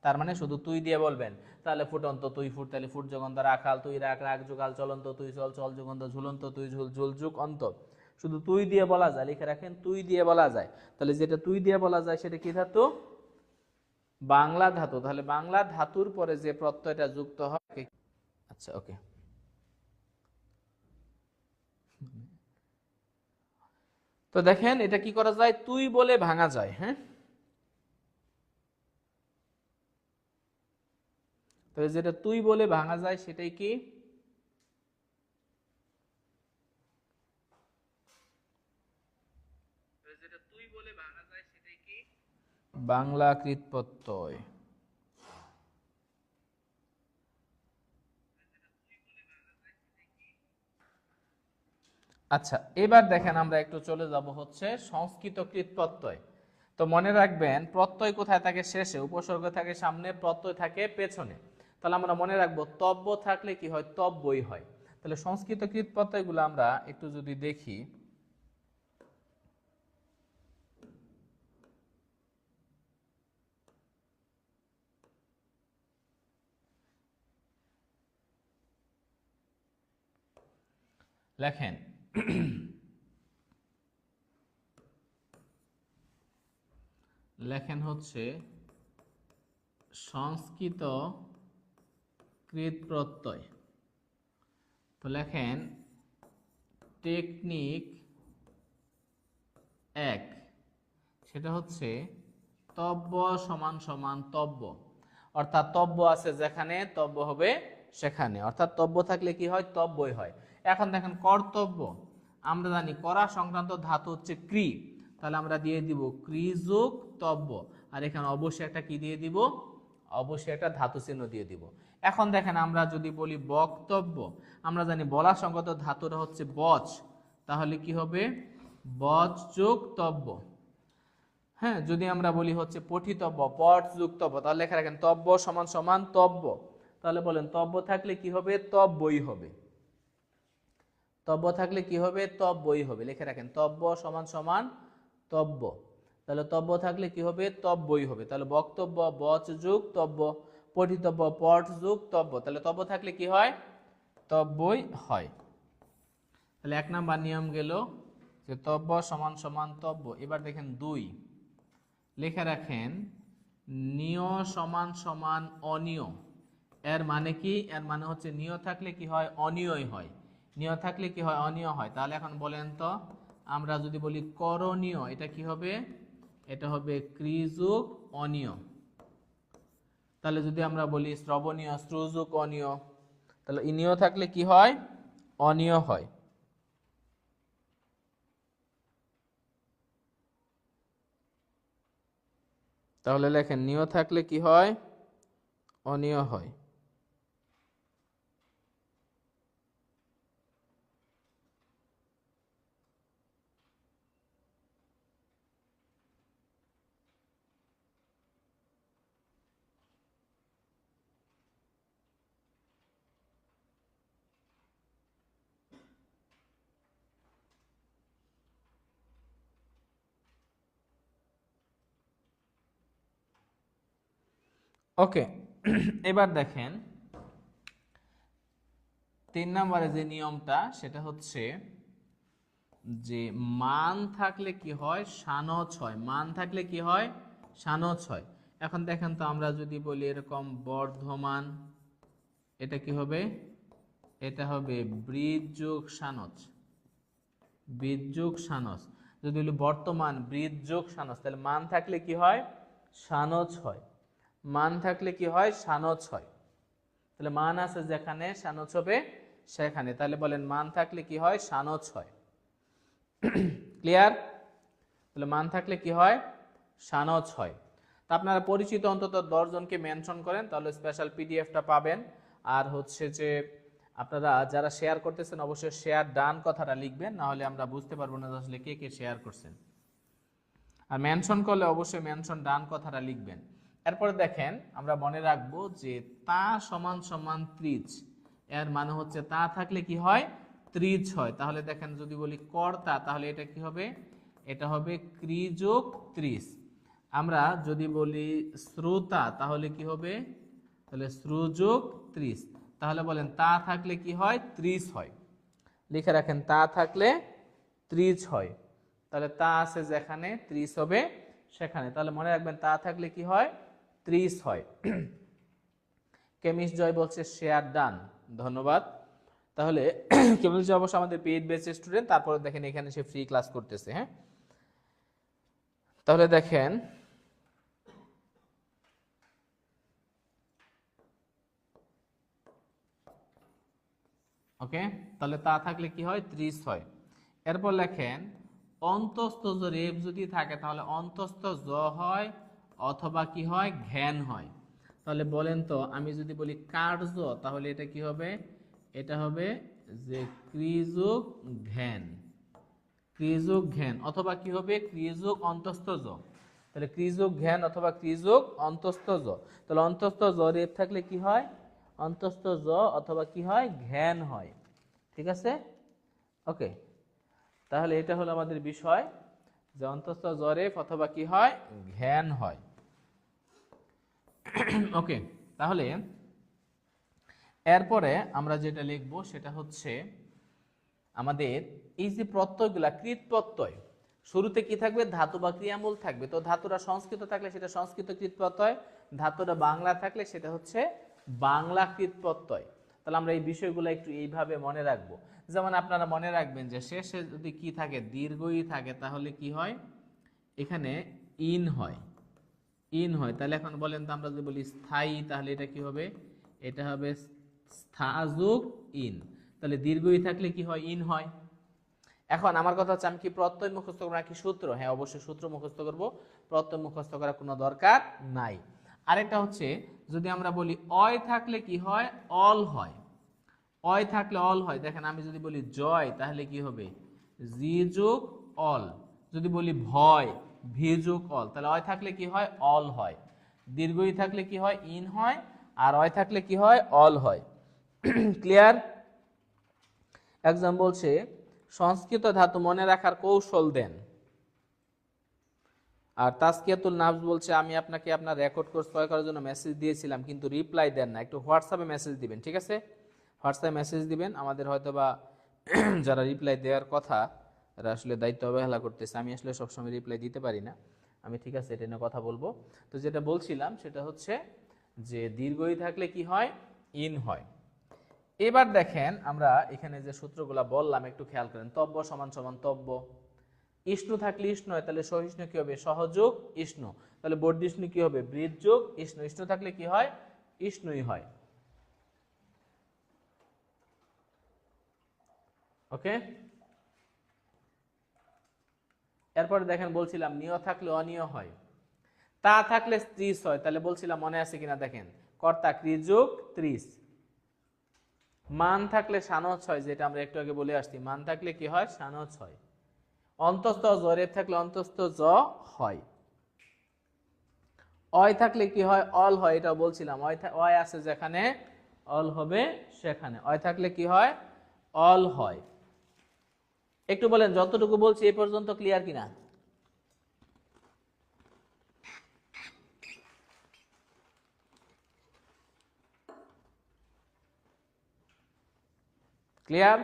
Speaker 1: তার মানে শুধু তুই দিয়ে বলবেন। তাহলে ফুটন্ত, তুই ফুট, তাহলে ফুট যুগন্ত রাখাল, তুই রাখ, রাগ যুগাল চলন্ত, তুই চল, চল যুগন্ত ঝুলন্ত, তুই ঝুল, ঝুল যুগ অন্ত। শুধু তুই দিয়ে বলা যায়, লিখে রাখেন তুই দিয়ে বলা যায়। তাহলে যেটা তুই দিয়ে বলা যায় সেটা কি ধাতু? বাংলা ধাতু। তাহলে বাংলা ধাতুর পরে যে প্রত্যয়টা যুক্ত হয়, আচ্ছা ওকে, তো দেখেন এটা কি করা যায়? তুই বলে ভাঙা যায়। হ্যাঁ, তাহলে যেটা তুই বলে ভাঙা যায় সেটাই কি? যেটা তুই বলে ভাঙা যায় সেটাই কি? বাংলা কৃত প্রত্যয়। আচ্ছা, এবার দেখেন আমরা একটু চলে যাব হচ্ছে সংস্কৃত কৃত প্রত্যয়। তো মনে রাখবেন প্রত্যয় কোথায় থাকে? শেষে। উপসর্গ থাকে সামনে, প্রত্যয় থাকে পেছনে। তাহলে আমরা মনে রাখবো তব্য থাকলে কি হয়? তব্যই হয়। তাহলে সংস্কৃত কৃত প্রত্যয়গুলো আমরা একটু যদি দেখি, লেখেন লেখেন হচ্ছে সংস্কৃত কৃত প্রত্যয়। তো লেখেন টেকনিক 1, সেটা হচ্ছে তব্য সমান সমান তব্য, অর্থাৎ তব্য আছে যেখানে তব্য হবে সেখানে, অর্থাৎ তব্য থাকলে কি হয়? তব্যই হয়। এখন দেখেন কর্তব্য, আমরা জানি করা সংক্রান্ত ধাতু হচ্ছে ক্রি, তাহলে আমরা দিয়ে দিব ক্রি যোগ তব্য, আর এখানে অবশ্যই একটা কি দিয়ে দিব? অবশ্যই একটা ধাতু চিহ্ন দিয়ে দিব। এখন দেখেন আমরা যদি বলি বক্তব্য, আমরা জানি বলা সংক্রান্ত ধাতুটা হচ্ছে বচ, তাহলে কি হবে? বচ যোগ তব্য। হ্যাঁ, যদি আমরা বলি হচ্ছে পঠিতব্য, পঠ যুক্তব্য, তাহলে লেখা রাখেন তব্য সমান সমান তব্য। তাহলে বলেন তব্য থাকলে কি হবে? তব্যই হবে। তব্য থাকলে কি হবে? তব্যই হবে। লিখে রাখেন তব্য সমান সমান তব্য। তাহলে তব্য থাকলে কি হবে, তব্যই হবে। তাহলে বক্তব্য বচ যুগ তব্য, পঠিতব্য পঠ যুগ তব্য, তাহলে তব্য থাকলে কি হয়, তব্যই হয়। তাহলে 1 নাম্বার নিয়ম গেল যে তব্য সমান সমান তব্য। এবার দেখেন 2 লিখে রাখেন, নিয় সমান সমান অনিয়। এর মানে কি, এর মানে হচ্ছে নিয় থাকলে কি হয়, অনিয়ই হয়। নিয় থাকলে কি হয়, অনিয় হয়। তাহলে এখন বলেন তো, আমরা যদি বলি করণীয়, এটা কি হবে, এটা হবে ক্রিযুগ অনিয়। তাহলে যদি আমরা বলি শ্রবণীয়, শ্রুযুগ অনিয়, তাহলে ইনিয় থাকলে কি হয়, অনিয় হয়। তাহলে লেখেন, নিয় থাকলে কি হয়, অনিয় হয়। ওকে, এবার দেখেন 3 নম্বরে যে নিয়মটা, সেটা হচ্ছে যে মান থাকলে কি হয়, সানচ হয়। মান থাকলে কি হয়, সানচ হয়। এখন দেখেন তো, আমরা যদি বলি এরকম বর্ধমান, এটা কি হবে, এটা হবে বৃদ্ধ যোগ সানচ, বৃদ্ধ যোগ সানচ। যদি বলি বর্তমান বৃদ্ধ যোগ সানচ, তাহলে মান থাকলে কি হয়, সানচ হয়। মান থাকলে কি হয়, সানচ হয়। তাহলে মান আছে যেখানে, সানচ হবে সেখানে। তাহলে বলেন মান থাকলে কি হয়, সানচ হয়। ক্লিয়ার? তাহলে মান থাকলে কি হয়, সানচ হয়। তা আপনারা পরিচিত অন্তত 10 জনকে মেনশন করেন, তাহলে স্পেশাল পিডিএফটা পাবেন। আর হচ্ছে যে আপনারা যারা শেয়ার করতেছেন, অবশ্যই শেয়ার ডান কথাটা লিখবেন, না হলে আমরা বুঝতে পারবো না আসলে কে কে শেয়ার করছেন। আর মেনশন করলে অবশ্যই মেনশন ডান কথাটা লিখবেন। এরপরে দেখেন, আমরা মনে রাখবো যে তা সমান সমান ত্রিজ। এর মানে হচ্ছে তা থাকলে কি হয়, ত্রিজ হয়। তাহলে দেখেন, যদি বলি কর্তা, তাহলে এটা কি হবে, এটা হবে ক্রিযোগ ত্রিশ। আমরা যদি বলি শ্রোতা, তাহলে কি হবে, তাহলে শ্রুযোগ ত্রিশ। তাহলে বলেন তা থাকলে কি হয়, ত্রিশ হয়। লিখে রাখেন, তা থাকলে ত্রিশ হয়। তাহলে তা আছে যেখানে, 30 হবে সেখানে। তাহলে মনে রাখবেন, তা থাকলে কি হয়, 30 হয়। কেমিস্ট জয় বলছে শেয়ার ডান, ধন্যবাদ। তাহলে কেমিস্ট জয় অবশ্য আমাদের পেইড বেসের স্টুডেন্ট, তারপরে দেখেন এখানে সে ফ্রি ক্লাস করতেছে। হ্যাঁ, তাহলে দেখেন, ওকে, তাহলে তা থাকলে কি হয়, 30 হয়। এরপর লেখেন, অন্তস্থ জ রেফ যদি থাকে, তাহলে অন্তস্থ জ হয় অথবা কি হয়, ঘ্যান হয়। তাহলে বলেন তো, আমি যদি বলি কার্য, তাহলে এটা কি হবে, এটা হবে যে ক্রিযোগ ঘ্যান, ক্রিযোগ ঘ্যান, অথবা কি হবে, ক্রিযোগ অন্তস্থ জ। তাহলে ক্রিযোগ ঘ্যান অথবা ক্রিযোগ অন্তস্থ জ। তাহলে অন্তস্থ জ রেফ থাকলে কি হয়, অন্তস্থ জ অথবা কি হয়, ঘ্যান হয়। ঠিক আছে, ওকে। তাহলে এটা হলো আমাদের বিষয়, যে অন্তস্থ জরেফ অথবা কি হয়, ঘ্যান হয়। ওকে, তাহলে এরপরে আমরা যেটা লিখব সেটা হচ্ছে আমাদের এই যে প্রত্যয়গুলা, কৃত প্রত্যয়, শুরুতে কি থাকবে, ধাতু বা ক্রিয়ামূল থাকবে। তো ধাতুরা সংস্কৃত থাকলে সেটা সংস্কৃত কৃত প্রত্যয়, ধাতুটা বাংলা থাকলে সেটা হচ্ছে বাংলা কৃত প্রত্যয়। তাহলে আমরা এই বিষয়গুলো একটু এইভাবে মনে রাখবো। যেমন আপনারা মনে রাখবেন যে শেষে যদি কি থাকে, দীর্ঘই থাকে, তাহলে কি হয়, এখানে ইন হয়, ইন হয়। তাহলে এখন বলেন তো, আমরা যদি বলি স্থায়ী, তাহলে এটা কি হবে, এটা হবে স্থাযুগ ইন। তাহলে দীর্ঘই থাকলে কি হয়, ইন হয়। এখন আমার কথা হচ্ছে, আমি কি প্রত্যয় মুখস্থ করবো নাকি সূত্র? হ্যাঁ, অবশ্যই সূত্র মুখস্থ করব, প্রত্যয় মুখস্থ করার কোনো দরকার নাই। আরেকটা হচ্ছে, যদি আমরা বলি অয় থাকলে কি হয়, অল হয়। অয় থাকলে অল হয়। দেখেন, আমি যদি বলি জয়, তাহলে কি হবে, জি যোগ অল। যদি বলি ভয়, ভি যোগ অল। তাহলে অয় থাকলে কি হয়, অল হয়। দীর্ঘই থাকলে কি হয়, ইন হয়। আর অয় থাকলে কি হয়, অল হয়। ক্লিয়ার? একজন বলছে সংস্কৃত ধাতু মনে রাখার কৌশল দেন। আর তাসকিয়াতুল নাফস বলছে আমি আপনাকে আপনার রেকর্ড কোর্স ক্রয় করার জন্য মেসেজ দিয়েছিলাম কিন্তু রিপ্লাই দেন না, একটু হোয়াটসঅ্যাপে মেসেজ দিবেন, ঠিক আছে? হোয়াটসঅ্যাপে মেসেজ দিবেন, আমাদের হয়তো বা যারা রিপ্লাই দেওয়ার কথা তারা আসলে দায়িত্ব অবহেলা করতেছে, আমি আসলে সবসময় রিপ্লাই দিতে পারি না, আমি ঠিক আছে এটা নিয়ে কথা বলবো। তো যেটা বলছিলাম সেটা হচ্ছে যে দীর্ঘই থাকলে কি হয়, ইন হয়। এবার দেখেন আমরা এখানে যে সূত্রগুলো বললাম একটু খেয়াল করেন। তব্য সমান সমান তব্য, ইষ্ণু থাকলে ইষ্ণু হয়, তাহলে সহিষ্ণু কি হবে, সহযোগ ইষ্ণু, তাহলে বর্ধিষ্ণু কি হবে, বৃদ্ধযোগ ইষ্ণু, ইষ্ণু থাকলে কি হয়, ইষ্ণুই হয়। ওকে, এরপরে দেখেন বলছিলাম নিয় থাকলে অনিয় হয়, তা থাকলে ত্রিশ হয়, তাহলে বলছিলাম মনে আছে কিনা দেখেন, কর্তা ক্রিযোগ 30, মান থাকলে সানচ হয়, যেটা আমরা একটু আগে বলে আসছি, মান থাকলে কি হয়, সানচ হয়। অন্তস্থ জরেব থাকলে অন্তস্থ জ হয়। অয় থাকলে কি হয়, অল হয়, এটা বলছিলাম, অয় আছে যেখানে অল হবে সেখানে, অয় থাকলে কি হয়, অল হয়। একটু বলেন যতটুকু বলছি এই পর্যন্ত ক্লিয়ার কিনা? ক্লিয়ার?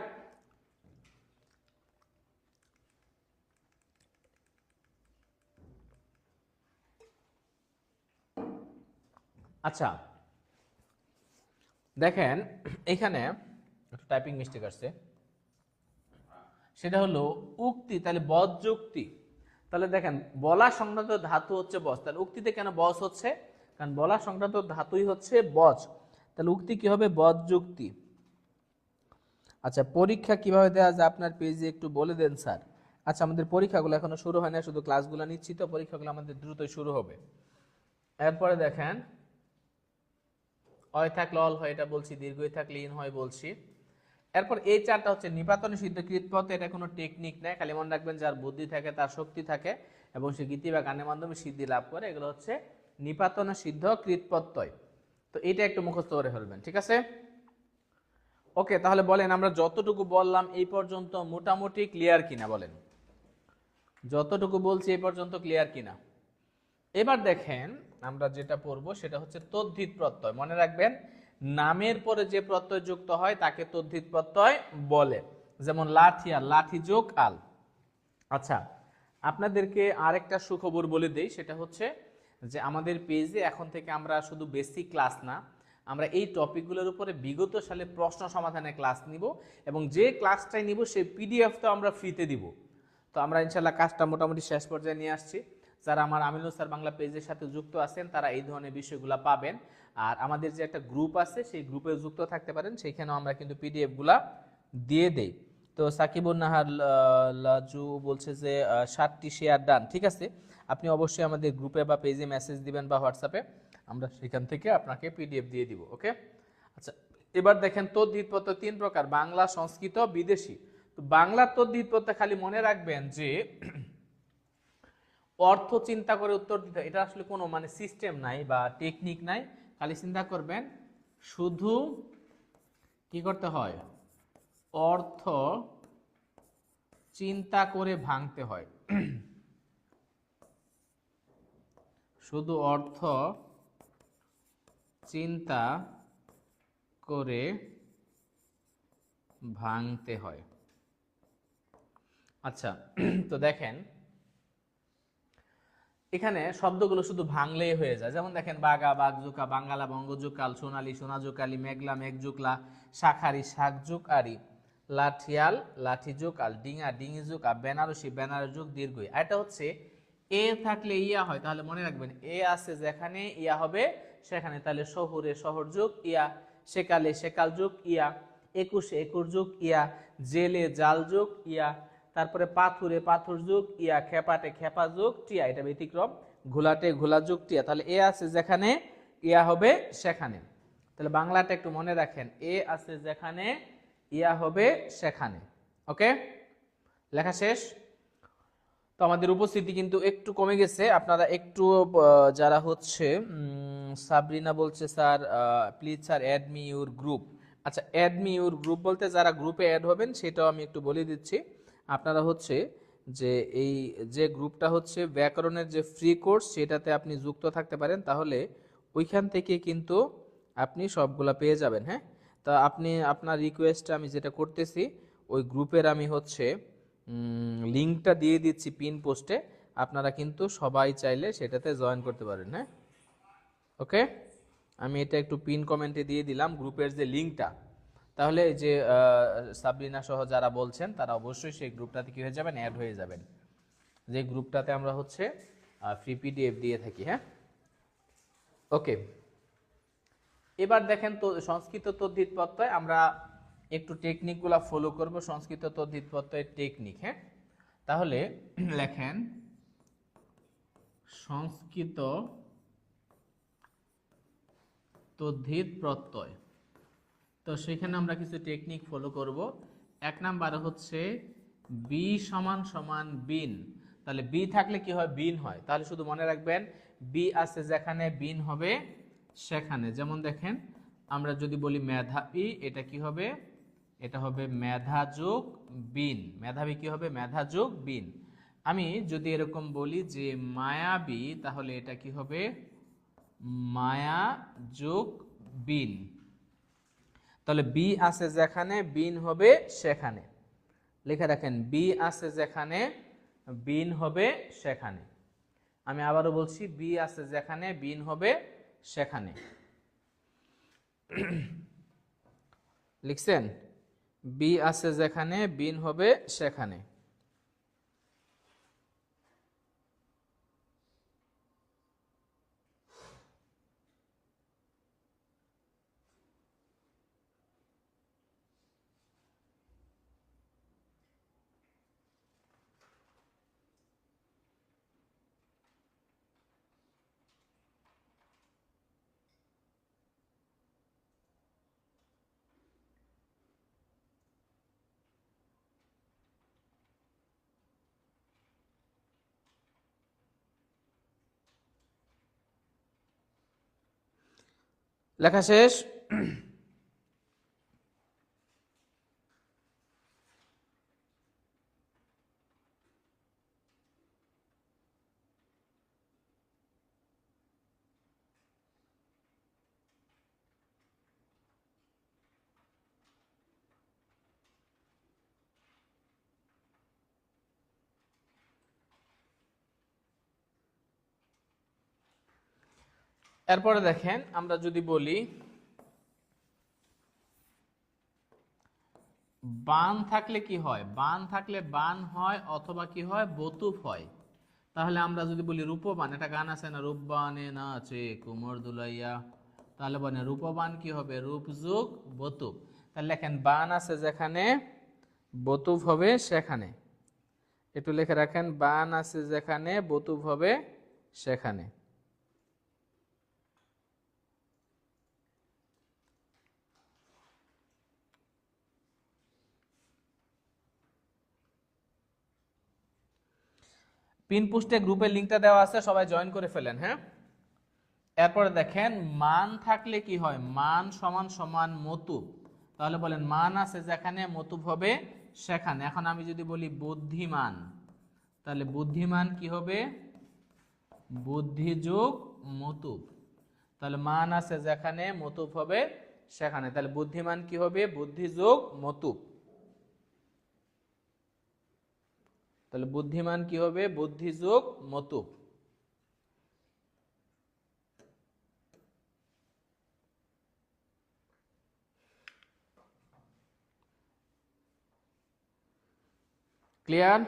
Speaker 1: আচ্ছা দেখেন এখানে একটু টাইপিং মিস্টেক আসছে, সেটা হলো উক্তি, তাহলে বজ যুক্তি, তাহলে দেখেন বলা সংক্রান্ত ধাতু হচ্ছে বজ, তাহলে উক্তিতে কেন বজ হচ্ছে, কারণ বলা সংক্রান্ত ধাতুই হচ্ছে বজ, তাহলে উক্তি কি হবে, বজ যুক্তি। আচ্ছা পরীক্ষা কিভাবে দেওয়া যায় আপনার পেজে একটু বলে দেন স্যার। আচ্ছা আমাদের পরীক্ষাগুলো এখনো শুরু হয় না, শুধু ক্লাসগুলো নিচ্ছি, তো পরীক্ষাগুলো আমাদের দ্রুতই শুরু হবে। এরপরে দেখেন অয় থাকলে অল হয়, এটা বলছি, দীর্ঘই থাকলে ইন হয় বলছি। এরপর এই চারটা হচ্ছে নিপাতন সিদ্ধ কৃতপদ, এটা কোনো টেকনিক নেই, খালি মনে রাখবেন যার বুদ্ধি থাকে তার শক্তি থাকে এবং সে গীতি বা গানের মাধ্যমে সিদ্ধি লাভ করে, এগুলো হচ্ছে নিপাতন সিদ্ধ কৃতপ্রত্যয়। তো এটা একটু মুখস্থ করে ফেলবেন, ঠিক আছে? ওকে, তাহলে বলেন আমরা যতটুকু বললাম এই পর্যন্ত মোটামুটি ক্লিয়ার কিনা, বলেন যতটুকু বলছি এই পর্যন্ত ক্লিয়ার কিনা। এবার দেখেন আমরা যেটা পড়বো সেটা হচ্ছে তদ্ধিত প্রত্যয়। মনে রাখবেন নামের পরে যে প্রত্যয় যুক্ত হয় তাকে তদ্ধিত প্রত্যয় বলে, যেমন লাঠি আর লাঠি যোগ আল। আচ্ছা আপনাদেরকে আরেকটা সুখবর বলে দেই, সেটা হচ্ছে যে আমাদের পেজে এখন থেকে আমরা শুধু বেসিক ক্লাস না, আমরা এই টপিকগুলোর উপরে বিগত সালে প্রশ্ন সমাধানের ক্লাস নিব এবং যে ক্লাসটাই নিব সেই পিডিএফটা আমরা ফ্রিতে দিব। তো আমরা ইনশাল্লাহ কাজটা মোটামুটি শেষ পর্যায়ে নিয়ে আসছি। যারা আমার আমিনুল স্যার বাংলা পেজের সাথে যুক্ত আছেন তারা এই ধরনের বিষয়গুলো পাবেন, আর আমাদের যে একটা গ্রুপ আছে সেই গ্রুপে যুক্ত থাকতে পারেন, সেইখানেও আমরা কিন্তু পিডিএফগুলা দিয়ে দেই। তো সাকিবুন নাহার লাজু বলছে যে 60টি শেয়ার ডান, ঠিক আছে, আপনি অবশ্যই আমাদের গ্রুপে বা পেজে মেসেজ দিবেন বা হোয়াটসঅ্যাপে, আমরা সেখান থেকে আপনাকে পিডিএফ দিয়ে দিব। ওকে, আচ্ছা এবার দেখেন তদ্ধিত প্রত্যয় 3 প্রকার, বাংলা, সংস্কৃত, বিদেশি। তো বাংলার তদ্ধিত প্রত্যয় খালি মনে রাখবেন যে অর্থ চিন্তা করে উত্তর দিতে, এটা আসলে কোনো মানে সিস্টেম নাই বা টেকনিক নাই, খালি চিন্তা করবেন শুধু কি করতে হয়, অর্থ চিন্তা করে ভাঙতে হয়, শুধু অর্থ চিন্তা করে ভাঙতে হয়। আচ্ছা তো দেখেন এখানে শব্দগুলো শুধু ভাঙলেই হয়ে যায়, যেমন দেখেন বাগা বাগজুকা, বাঙ্গালা বঙ্গজুকাল, সোনালি সোনাজুকালি, মেঘলা মেঘজুকলা, শাখারি শাকজুক আরি, লাঠিয়াল লাঠিজুক আল, ডিঙা ডিঙিজুক আ, বেনারসি বেনারসজুক দীর্ঘই। এটা হচ্ছে এ থাকলে ইয়া হয়, তাহলে মনে রাখবেন এ আছে যেখানে ইয়া হবে সেখানে, তাহলে শহুরে শহরযুগ ইয়া, সেকালে সেকালযুগ ইয়া, একুশে একুরযুগ ইয়া, জেলে জালযুগ ইয়া, তারপরে পাথুরে পাথর যুগ ইয়া, খেপাটে খেপা যুগ টিয়া, এটা ব্যতিক্রম, ঘোলাটে ঘোলা যুগ টিয়া, তাহলে এ আছে যেখানে ইয়া হবে সেখানে। তাহলে বাংলাটা একটু মনে রাখেন, এ আছে যেখানে ইয়া হবে সেখানে। ওকে, লেখা শেষ। তো আমাদের উপস্থিতি কিন্তু একটু কমে গেছে, আপনারা একটু যারা হচ্ছে সাবরিনা বলছে sir please sir add me your group. আচ্ছা অ্যাড মি ইউর গ্রুপ বলতে যারা গ্রুপে অ্যাড হবেন সেটাও আমি একটু বলে দিচ্ছি। আপনারা হচ্ছে যে এই যে গ্রুপটা হচ্ছে ব্যাকরণের যে ফ্রি কোর্স সেটাতে আপনি যুক্ত থাকতে পারেন, তাহলে ওইখান থেকে কিন্তু আপনি সবগুলা পেয়ে যাবেন। হ্যাঁ, তা আপনি আপনার রিকোয়েস্টটা আমি যেটা করতেছি, ওই গ্রুপের আমি হচ্ছে লিঙ্কটা দিয়ে দিচ্ছি পিন পোস্টে, আপনারা কিন্তু সবাই চাইলে সেটাতে জয়েন করতে পারেন। হ্যাঁ, ওকে, আমি এটা একটু পিন কমেন্টে দিয়ে দিলাম গ্রুপের যে লিঙ্কটা, তাহলে এই যে সাবরিনা সহ যারা বলছেন তারা অবশ্যই সেই গ্রুপটাতে কি হয়ে যাবেন, অ্যাড হয়ে যাবেন, যে গ্রুপটাতে আমরা হচ্ছে ফ্রি পিডিএফ দিয়ে থাকি। হ্যাঁ, ওকে, এবার দেখেন তো সংস্কৃত তদ্ধিত প্রত্যয় আমরা একটু টেকনিকগুলো ফলো করব, সংস্কৃত তদ্ধিত প্রত্যয়ের টেকনিক। হ্যাঁ, তাহলে লেখেন সংস্কৃত তদ্ধিত প্রত্যয়। তো সেখানে আমরা কিছু টেকনিক ফলো করব। এক নাম্বার হচ্ছে বি সমান সমান বিন। তাহলে বি থাকলে কি হয়, বিন হয়। তাহলে শুধু মনে রাখবেন বি আছে যেখানে বিন হবে সেখানে। যেমন দেখেন আমরা যদি বলি মেধাবী, এটা কি হবে, এটা হবে মেধা যোগ বিন। মেধাবী কি হবে, মেধা যোগ বিন। আমি যদি এরকম বলি যে মায়াবী, তাহলে এটা কি হবে, মায়া যোগ বিন। তাহলে বি আছে যেখানে বিন হবে সেখানে, লিখে রাখেন বি আছে যেখানে বিন হবে সেখানে। আমি আবারও বলছি বি আছে যেখানে বিন হবে সেখানে। লিখছেন, বি আছে যেখানে বিন হবে সেখানে। লেখা শেষ। এরপরে দেখেন আমরা যদি বলি বান থাকলে কি হয়, বান থাকলে বান হয় অথবা কি হয়, বতুপ হয়। তাহলে আমরা যদি বলি রূপবান, এটা গান আছে না, রূপবানে না আছে কুমোর দুলাইয়া, তাহলে বলে রূপবান কি হবে, রূপ যোগ বতুপ। তাহলে লেখেন বান আছে যেখানে বতুপ হবে সেখানে। একটু লিখে রাখেন বান আছে যেখানে বতুপ হবে সেখানে। পিন পোস্টে গ্রুপের লিঙ্কটা দেওয়া আছে, সবাই জয়েন করে ফেলেন। হ্যাঁ, এরপরে দেখেন মান থাকলে কি হয়, মান সমান সমান মতুপ। তাহলে বলেন মান আছে যেখানে মতুপ হবে সেখানে। এখন আমি যদি বলি বুদ্ধিমান, তাহলে বুদ্ধিমান কি হবে, বুদ্ধি যোগ মতুপ। তাহলে মান আছে যেখানে মতুপ হবে সেখানে, তাহলে বুদ্ধিমান কি হবে, বুদ্ধি যোগ মতুপ। তাহলে বুদ্ধিমান কি হবে, বুদ্ধি যোগ মতুপ। ক্লিয়ার,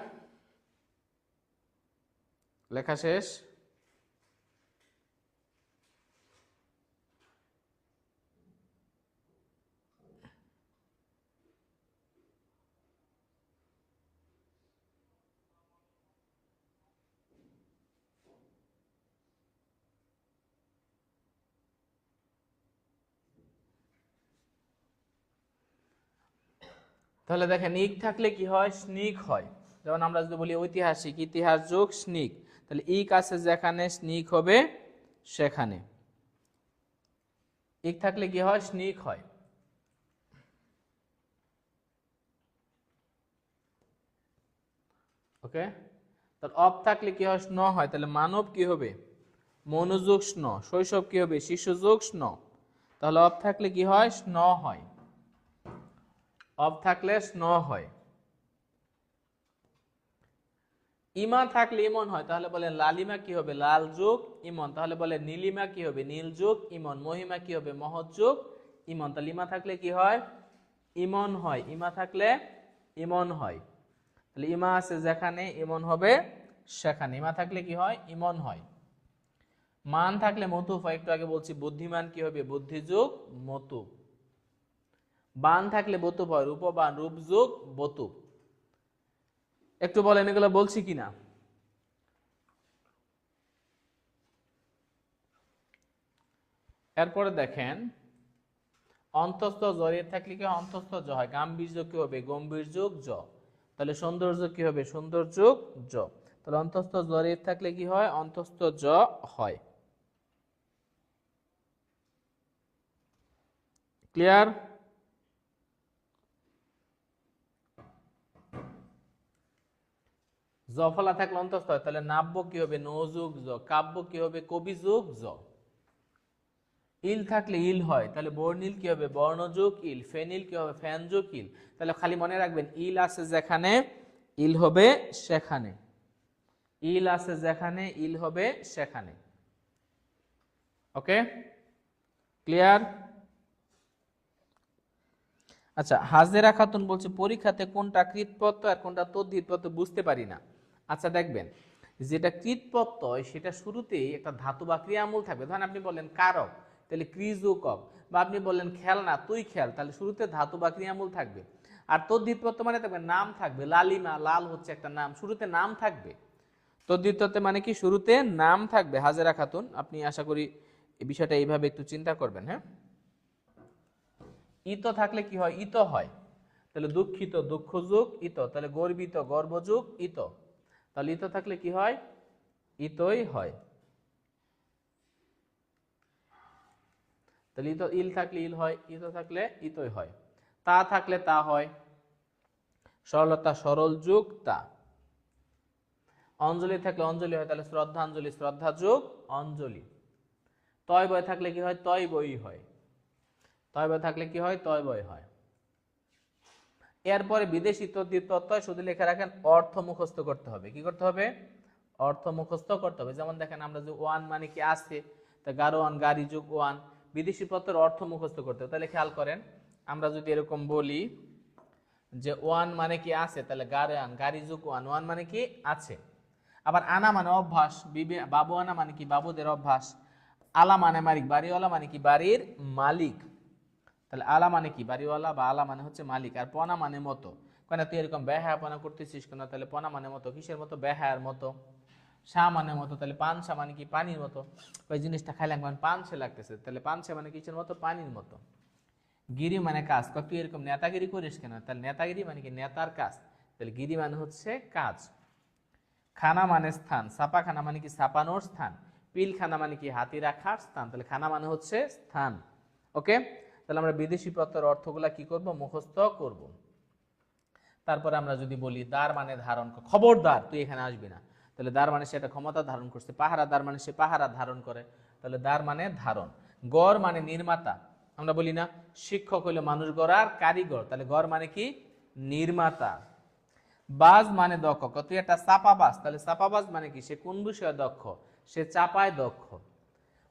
Speaker 1: লেখা শেষ। তাহলে দেখেন ইক থাকলে কি হয়, স্নিক হয়। যেমন আমরা যদি বলি ঐতিহাসিক, ইতিহাস যোগ স্নিক, তাহলে ইক আছে যেখানে স্নিক হবে সেখানে। ইক থাকলে কি হয়, স্নিক হয়। ওকে, তাহলে অপ থাকলে কি হয়? স্ন হয়। তাহলে মানব কি হবে? মনোযোগ স্ন। শৈশব কি হবে? শিশুযোগ স্ন। তাহলে অপ থাকলে কি হয়? স্ন হয়। অপ থাকলে স্ন হয়। ইমা থাকলে ইমন হয়। তাহলে বলে লালিমা কি হবে? লাল যোগ ইমন। তাহলে বলে নীলিমা কি হবে? নীল যোগ ইমন। মহিমা কি হবে? মহৎ যোগ ইমন। তাহলে ইমা থাকলে কি হয়? ইমন হয়। ইমা থাকলে ইমন হয়। তাহলে ইমা আছে যেখানে, ইমন হবে সেখানে। ইমা থাকলে কি হয়? ইমন হয়। মান থাকলে মতুফ হয়। একটু আগে বলছি বুদ্ধিমান কি হবে? বুদ্ধি যোগ মতুফ। বান থাকলে বতুফ হয়। রূপবান রূপ যোগ বতুফ। একটু বলেন এগুলো বলছি কিনা। এরপরে দেখেন অন্তস্থ জরির থাকলে কি হয়? অন্তস্থ জ হয়। গাম্ভীর্য কি হবে? গম্ভীর যোগ জ। তাহলে সৌন্দর্য কি হবে? সৌন্দর্য জ। তাহলে অন্তস্থ জরির থাকলে কি হয়? অন্তস্থ জ হয়। ক্লিয়ার? জফলা থাকলে অন্তস্থ হয়। তাহলে নাব্য কি হবে? নযোগ জ। কাব্য কি হবে? কবি যোগ জ। ইল থাকলে ইল হয়। তাহলে বর্ণিল কি হবে? বর্ণযোগ ইল। ফেনিল কি হবে? ফ্যান যোগ ইল। তাহলে খালি মনে রাখবেন ইল আছে যেখানে, ইল হবে সেখানে। ইল আছে যেখানে, ইল হবে সেখানে। ওকে, ক্লিয়ার? আচ্ছা, হাজেরা খাতুন বলছে পরীক্ষাতে কোনটা কৃৎপ্রত্যয় আর কোনটা তদ্ধিত প্রত্যয় বুঝতে পারি না। আচ্ছা দেখবেন, যেটা কৃৎপ্রত্যয় সেটা শুরুতেই একটা ধাতু বা ক্রিয়ামূল থাকবে। ধরেন আপনি বললেন কারক, তাহলে ক্রিজুকক। বা আপনি বললেন খেলনা, তুই খেল, তাহলে শুরুতে ধাতু বা ক্রিয়ামূল থাকবে। আর তদ্ধিত প্রত্যয় মানে থাকবে নাম থাকবে। লালিমা, লাল হচ্ছে একটা নাম, শুরুতে নাম থাকবে। তদ্ধিত প্রত্যয় মানে কি? শুরুতে নাম থাকবে। হাজেরা খাতুন, আপনি আশা করি এই বিষয়টা এইভাবে একটু চিন্তা করবেন। হ্যাঁ, ইত থাকলে কি হয়? ইত হয়। তাহলে দুঃখিত দুঃখ যোগ ইত। তাহলে গর্বিত গর্ব যোগ ইত। তাহলে ইত থাকলে কি হয়? ইতই হয়। তাহলে ইত, ইল থাকলে ইল হয়, ইত থাকলে ইতই হয়। তা থাকলে তা হয়। সরলতা সরল যোগ তা। অঞ্জলি থাকলে অঞ্জলি হয়। তাহলে শ্রদ্ধাঞ্জলি শ্রদ্ধা যোগ অঞ্জলি। তয় বয় থাকলে কি হয়? তয় বই হয়। তয় বয় থাকলে কি হয়? তয় বয় হয়। এরপরে বিদেশি তদ্ধিত প্রত্যয় শুধু লেখা রাখেন অর্থ মুখস্থ করতে হবে। কি করতে হবে? অর্থ মুখস্থ করতে হবে। যেমন দেখেন আমরা যে ওয়ান মানে কি আছে, তা গারোয়ান গাড়ি যুগ ওয়ান। বিদেশি প্রত্যয়ের অর্থ মুখস্থ করতে হবে। তাহলে খেয়াল করেন, আমরা যদি এরকম বলি যে ওয়ান মানে কি আছে, তাহলে গারোয়ান গাড়ি যুগ ওয়ান। ওয়ান মানে কি? আছে। আবার আনা মানে অভ্যাস, বাবু আনা মানে কি? বাবুদের অভ্যাস। আলা মানে মালিক, বাড়িওয়ালা মানে কি? বাড়ির মালিক। তাহলে আলা মানে কি? বাড়িওয়ালা, বা আলা মানে হচ্ছে মালিক। আর পনা মানে মতো। কেন তুই এরকম বেহায়াপনা করতেছিস কেন? তাহলে পনা মানে মতো। কিসের মতো? বেহায়ার মতো। সা মানে মতো। তাহলে পানসা মানে কি? পানির মতো। ওই জিনিসটা খাইলাম মানে পানসে লাগতেছে, তাহলে পানসে মানে কিসের মতো? পানির মতো। গিরি মানে কাজ। তুই এরকম নেতাগিরি করিস কেন? তাহলে নেতাগিরি মানে কি? নেতার কাজ। তাহলে গিরি মানে হচ্ছে কাজ। খানা মানে স্থান। ছাপাখানা মানে কি? ছাপানোর স্থান। পিলখানা মানে কি? হাতি রাখার স্থান। তাহলে খানা মানে হচ্ছে স্থান। ওকে, তাহলে আমরা বিদেশি প্রত্যয়ের অর্থগুলা কি করব? মুখস্থ করব। তারপরে আমরা যদি বলি দ্বার মানে ধারণ, খবরদার তুই এখানে আসবি না, তাহলে দ্বার মানে সে একটা ক্ষমতা ধারণ করছে। পাহারা দ্বার মানে সে পাহারা ধারণ করে। তাহলে দ্বার মানে ধারণ। গড় মানে নির্মাতা। আমরা বলি না শিক্ষক হইল মানুষ গড়ার কারিগর, তাহলে গড় মানে কি? নির্মাতা। বাজ মানে দক্ষ। তুই একটা চাপাবাজ, তাহলে চাপাবাজ মানে কি? সে কোন বিষয়ে দক্ষ? সে চাপায় দক্ষ।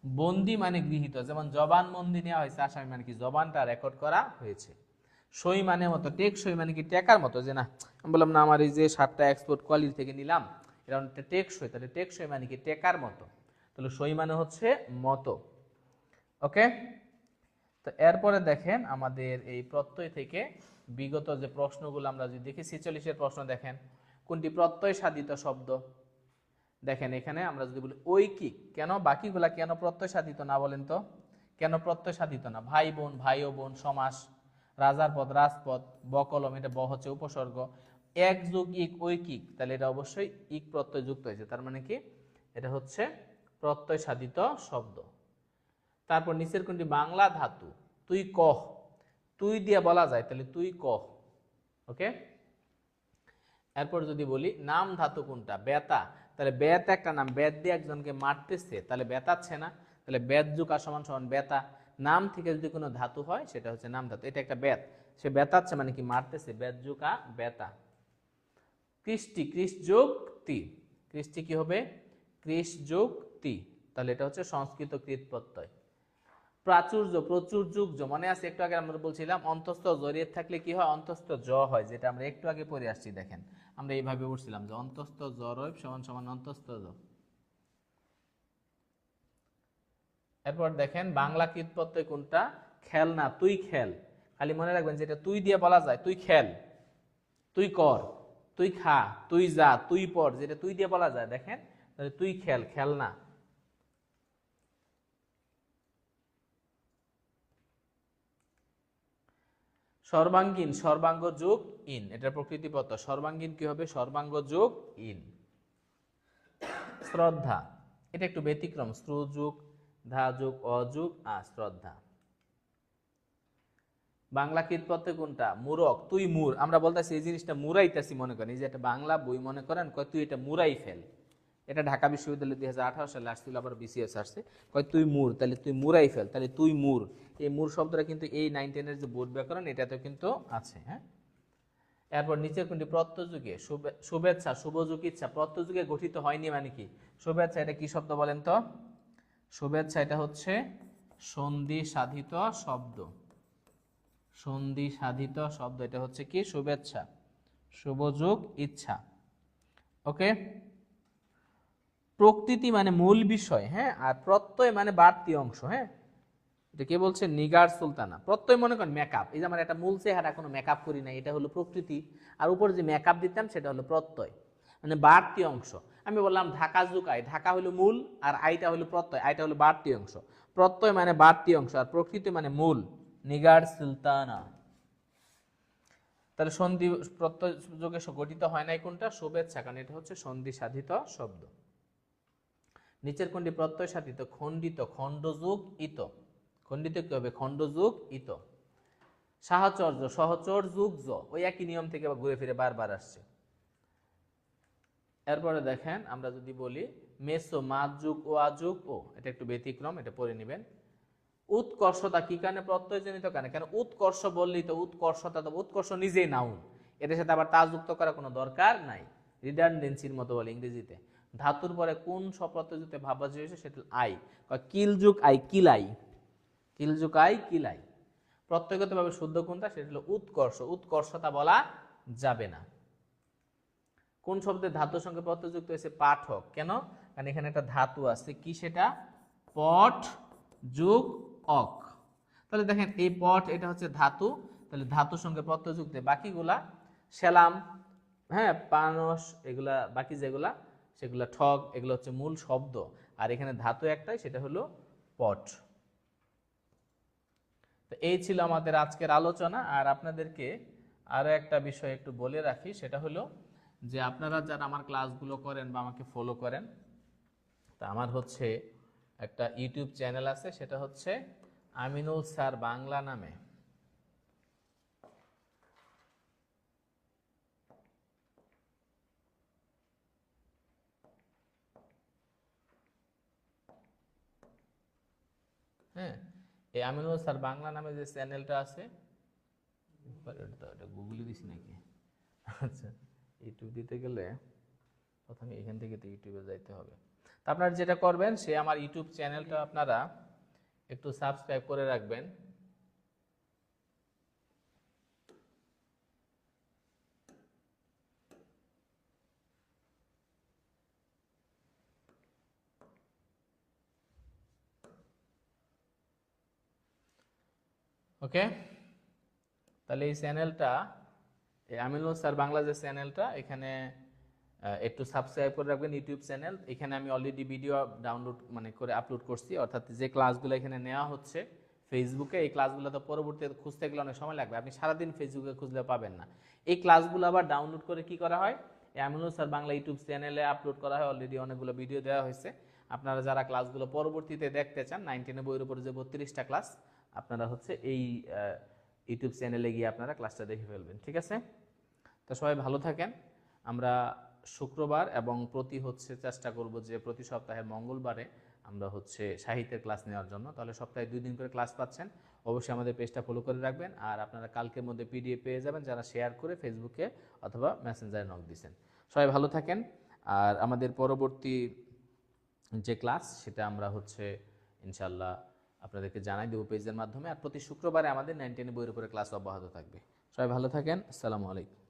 Speaker 1: বন্দি মানে গৃহীত, যেমন জবানবন্দি নেওয়া হয়েছে, আসামি মানে কি? জবানটা রেকর্ড করা হয়েছে। সই মানে মতো। টেকসই মানে কি? টেকার মতো। যে না, আমি বললাম না আমার এই যে শার্টটা এক্সপোর্ট কোয়ালিটি থেকে নিলাম, এটা অনেকটা টেকসই, তাহলে টেকসই মানে কি? টেকার মতো। তাহলে সই মানে হচ্ছে মতো। ওকে, তো এরপরে দেখেন আমাদের এই প্রত্যয় থেকে বিগত যে প্রশ্নগুলো আমরা যদি দেখি, 46-এর প্রশ্ন দেখেন, কোনটি প্রত্যয় সাধিত শব্দ? দেখেন এখানে আমরা যদি বলি ঐকিক, কেন বাকিগুলা কেন প্রত্যয় সাধিত না বলেন তো? কেন প্রত্যয় সাধিত না? ভাই বোন, ভাই ও বোন সমাস। রাজার পদ, রাজপদ। বকলম, এটা ব হচ্ছে উপসর্গ। এক যোগ ইক ঐকিক, তাহলে এটা অবশ্যই ইক প্রত্যয় যুক্ত হয়েছে, তার মানে কি? এটা হচ্ছে প্রত্যয় সাধিত শব্দ। তারপর নিচের কোনটি বাংলা ধাতু? তুই কহ, তুই দিয়ে বলা যায়, তাহলে তুই কহ। ওকে, এরপর যদি বলি নাম ধাতু কোনটা, বেতা, তাহলে বেত একটা নাম, বেত দিয়ে একজনকে মারতেছে, তাহলে বেতাচ্ছে না, তাহলে বেত যুকা সমান সমান বেতা। নাম থেকে যদি কোনো ধাতু হয় সেটা হচ্ছে নাম ধাতু। এটা একটা বেত, সে বেতাচ্ছে মানে কি মারতেছে, বেত যুকা বেতা। কৃষ্টি, কৃষ যোগ তি, কৃষ্টি কি হবে, কৃষ যোগ তি, তাহলে এটা হচ্ছে সংস্কৃত কৃত প্রত্যয়। প্রাচুর্য, প্রচুর যুগ, মনে আছে একটু আগে আমরা বলছিলাম অন্তস্থ জরিয়ে থাকলে কি হয়, অন্তস্থ জ হয়, যেটা আমরা একটু আগে পড়ে আসছি। দেখেন আমরা এইভাবে বলছিলাম যে অন্তস্থ জরৈব সমান সমান অন্তস্থ জ। এরপর দেখেন বাংলা কৃত প্রত্যয় কোনটা, খেলনা, তুই খেল, খালি মনে রাখবেন যেটা তুই দিয়ে বলা যায়, তুই খেল, তুই কর, তুই খা, তুই যা, তুই পড়, যেটা তুই দিয়ে বলা যায়, দেখেন তাহলে তুই খেল, খেলনা। সর্বাঙ্গীন, সর্বাঙ্গ যোগ ইন, এটা প্রকৃতি প্রত্যয়, সর্বাঙ্গীন কি হবে, সর্বাঙ্গ যোগ ইন। শ্রদ্ধা, এটা একটু ব্যতিক্রম, শ্রু যুগ ধা যুগ অযুগ শ্রদ্ধা। বাংলা কৃত প্রত্যয় কোনটা, মূরক, তুই মুর, আমরা বলতেছি এই জিনিসটা মুরাইতেছি, মনে করেন এই যে একটা বাংলা বই মনে করেন, কয় তুই এটা মুরাই ফেল, এটা ঢাকা বিশ্ববিদ্যালয় 2018 সালে আসছিল, আবার বিসিএস আসছে, কয় তুই মুর, তাহলে তুই মুরাই ফেল, তাহলে তুই মুর, এই মুর শব্দটা কিন্তু এই 9-10 যে বোর্ড ব্যাকরণ এটাতেও কিন্তু আছে। হ্যাঁ, এরপর নিচের কোনটি প্রত্যযুগে, শুভেচ্ছা, শুভযুগ ইচ্ছা, প্রত্যযুগে গঠিত হয়নি মানে কি, শুভেচ্ছা এটা কি শব্দ বলেন তো, শুভেচ্ছা এটা হচ্ছে সন্ধি সাধিত শব্দ, সন্ধি সাধিত শব্দ, এটা হচ্ছে কি শুভেচ্ছা, শুভযোগ ইচ্ছা। ওকে, প্রকৃতি মানে মূল বিষয়, হ্যাঁ, আর প্রত্যয় মানে বাড়তি অংশ। হ্যাঁ, এটা কে বলছে, নিগার সুলতানা। প্রত্যয় মনে করেন মেকআপ, এই যে আমার একটা মূল চেহারা কোনো মেকআপ করি না, এটা হলো প্রকৃতি, আর উপরে যে মেকআপ দিতাম সেটা হলো প্রত্যয়, মানে বাড়তি অংশ। আমি বললাম ঢাকা জুকাই, ঢাকা হলো মূল আর আইটা হলো প্রত্যয়, আইটা হলো বাড়তি অংশ। প্রত্যয় মানে বাড়তি অংশ আর প্রকৃতি মানে মূল, নিগার সুলতানা। তাহলে সন্ধি প্রত্যয় যোগে গঠিত হয় নাই কোনটা, শুভেচ্ছা, কারণ এটা হচ্ছে সন্ধি সাধিত শব্দ। নিচের কোনটি প্রত্যয় সাধিত, খণ্ডিত, খণ্ডযুগ ইত, খণ্ডিত কি হবে, খণ্ডযুগ ইত। সাহচর্য, সহচর যুগ জ, ওই একই নিয়ম থেকে ঘুরে ফিরে বারবার আসছে। এরপরে দেখেন আমরা যদি বলি মেসো, মাঝ যুগ ও আযুগ ও, এটা একটু ব্যতিক্রম, এটা পড়ে নেবেন। উৎকর্ষতা কি কারণে প্রত্যয়জনিত কারণে, কেন উৎকর্ষ বললেই তো উৎকর্ষতা, তো উৎকর্ষ নিজেই নাউন, এটার সাথে আবার তা যুক্ত করার কোনো দরকার নাই, রিডান্ডেন্সির মতো বলে ইংরেজিতে। ধাতুর পরে কোন প্রত্যয়যুক্তে ভাববাচক হয়েছে, সেটা আই, কিল যুগ আই, কিলাই, কিল যুগ আই, কিলাই। প্রত্যয়গতভাবে শুদ্ধ কোনটা, সেটা হলো উৎকর্ষ, উৎকর্ষতা বলা যাবে না। কোন শব্দের ধাতুর সঙ্গে প্রত্যয়যুক্ত হয়েছে, পাঠক, কেন, কারণ এখানে একটা ধাতু আছে, কি সেটা, পট যোগ অক, তাহলে দেখেন এই পট এটা হচ্ছে ধাতু, তাহলে ধাতুর সঙ্গে প্রত্যয়যুক্ত, বাকিগুলা সেলাম, হ্যাঁ, পানস, এগুলা বাকি যেগুলা সেগুলা ঠগ, এগুলো হচ্ছে মূল শব্দ, আর এখানে ধাতু একটাই, সেটা হলো পট। তো এই ছিল আমাদের আজকের আলোচনা। আর আপনাদেরকে আরো একটা বিষয় একটু বলে রাখি, সেটা হলো যে আপনারা যারা আমার ক্লাসগুলো করেন বা আমাকে ফলো করেন, তা আমার হচ্ছে একটা ইউটিউব চ্যানেল আছে, সেটা হচ্ছে আমিনুল স্যার বাংলা নামে। হ্যাঁ, এই আমিনুল স্যার বাংলা নামে যে চ্যানেলটা আছে, এটা গুগলে দিছি নাকি, আচ্ছা, ইউটিউব দিতে গেলে প্রথমে এখান থেকে তো ইউটিউবে যাইতে হবে। তা আপনারা যেটা করবেন, সে আমার ইউটিউব চ্যানেলটা আপনারা একটু সাবস্ক্রাইব করে রাখবেন। ওকে, তাহলে এই চ্যানেলটা, এই আমিনুল স্যার বাংলা যে চ্যানেলটা, এখানে একটু সাবস্ক্রাইব করে রাখবেন ইউটিউব চ্যানেল। এখানে আমি অলরেডি ভিডিও ডাউনলোড মানে করে আপলোড করছি, অর্থাৎ যে ক্লাসগুলো এখানে নেওয়া হচ্ছে ফেসবুকে, এই ক্লাসগুলো তো পরবর্তীতে খুঁজতে গেলে অনেক সময় লাগবে, আপনি সারাদিন ফেসবুকে খুঁজলে পাবেন না। এই ক্লাসগুলো আবার ডাউনলোড করে কি করা হয়, এই আমিনুল স্যার বাংলা ইউটিউব চ্যানেলে আপলোড করা হয়, অলরেডি অনেকগুলো ভিডিও দেওয়া হয়েছে। আপনারা যারা ক্লাসগুলো পরবর্তীতে দেখতে চান, 9-10 বইয়ের উপরে যে 32টা ক্লাস, আপনারা হচ্ছে এই ইউটিউব চ্যানেলে গিয়ে আপনারা ক্লাসটা দেখে ফেলবেন। ঠিক আছে, তো সবাই ভালো থাকেন। আমরা শুক্রবার এবং চেষ্টা করব যে প্রতি সপ্তাহের মঙ্গলবারে আমরা সাহিত্যের ক্লাস নেওয়ার জন্য। তাহলে সপ্তাহে 2 দিন করে ক্লাস পাচ্ছেন। অবশ্যই আমাদের পেজটা ফলো করে রাখবেন। আর আপনারা কালকের মধ্যে পিডিএফ পেয়ে যাবেন যারা শেয়ার করে ফেসবুকে অথবা মেসেঞ্জারে নক দিয়েছেন। সবাই ভালো থাকেন। আর আমাদের পরবর্তী যে ক্লাস সেটা আমরা ইনশাল্লাহ আপনাদেরকে জানাই দেবো পেজের মাধ্যমে। আর প্রতি শুক্রবারে আমাদের 9-10 বইয়ের উপরে ক্লাস অব্যাহত থাকবে। সবাই ভালো থাকেন। আসসালামু আলাইকুম।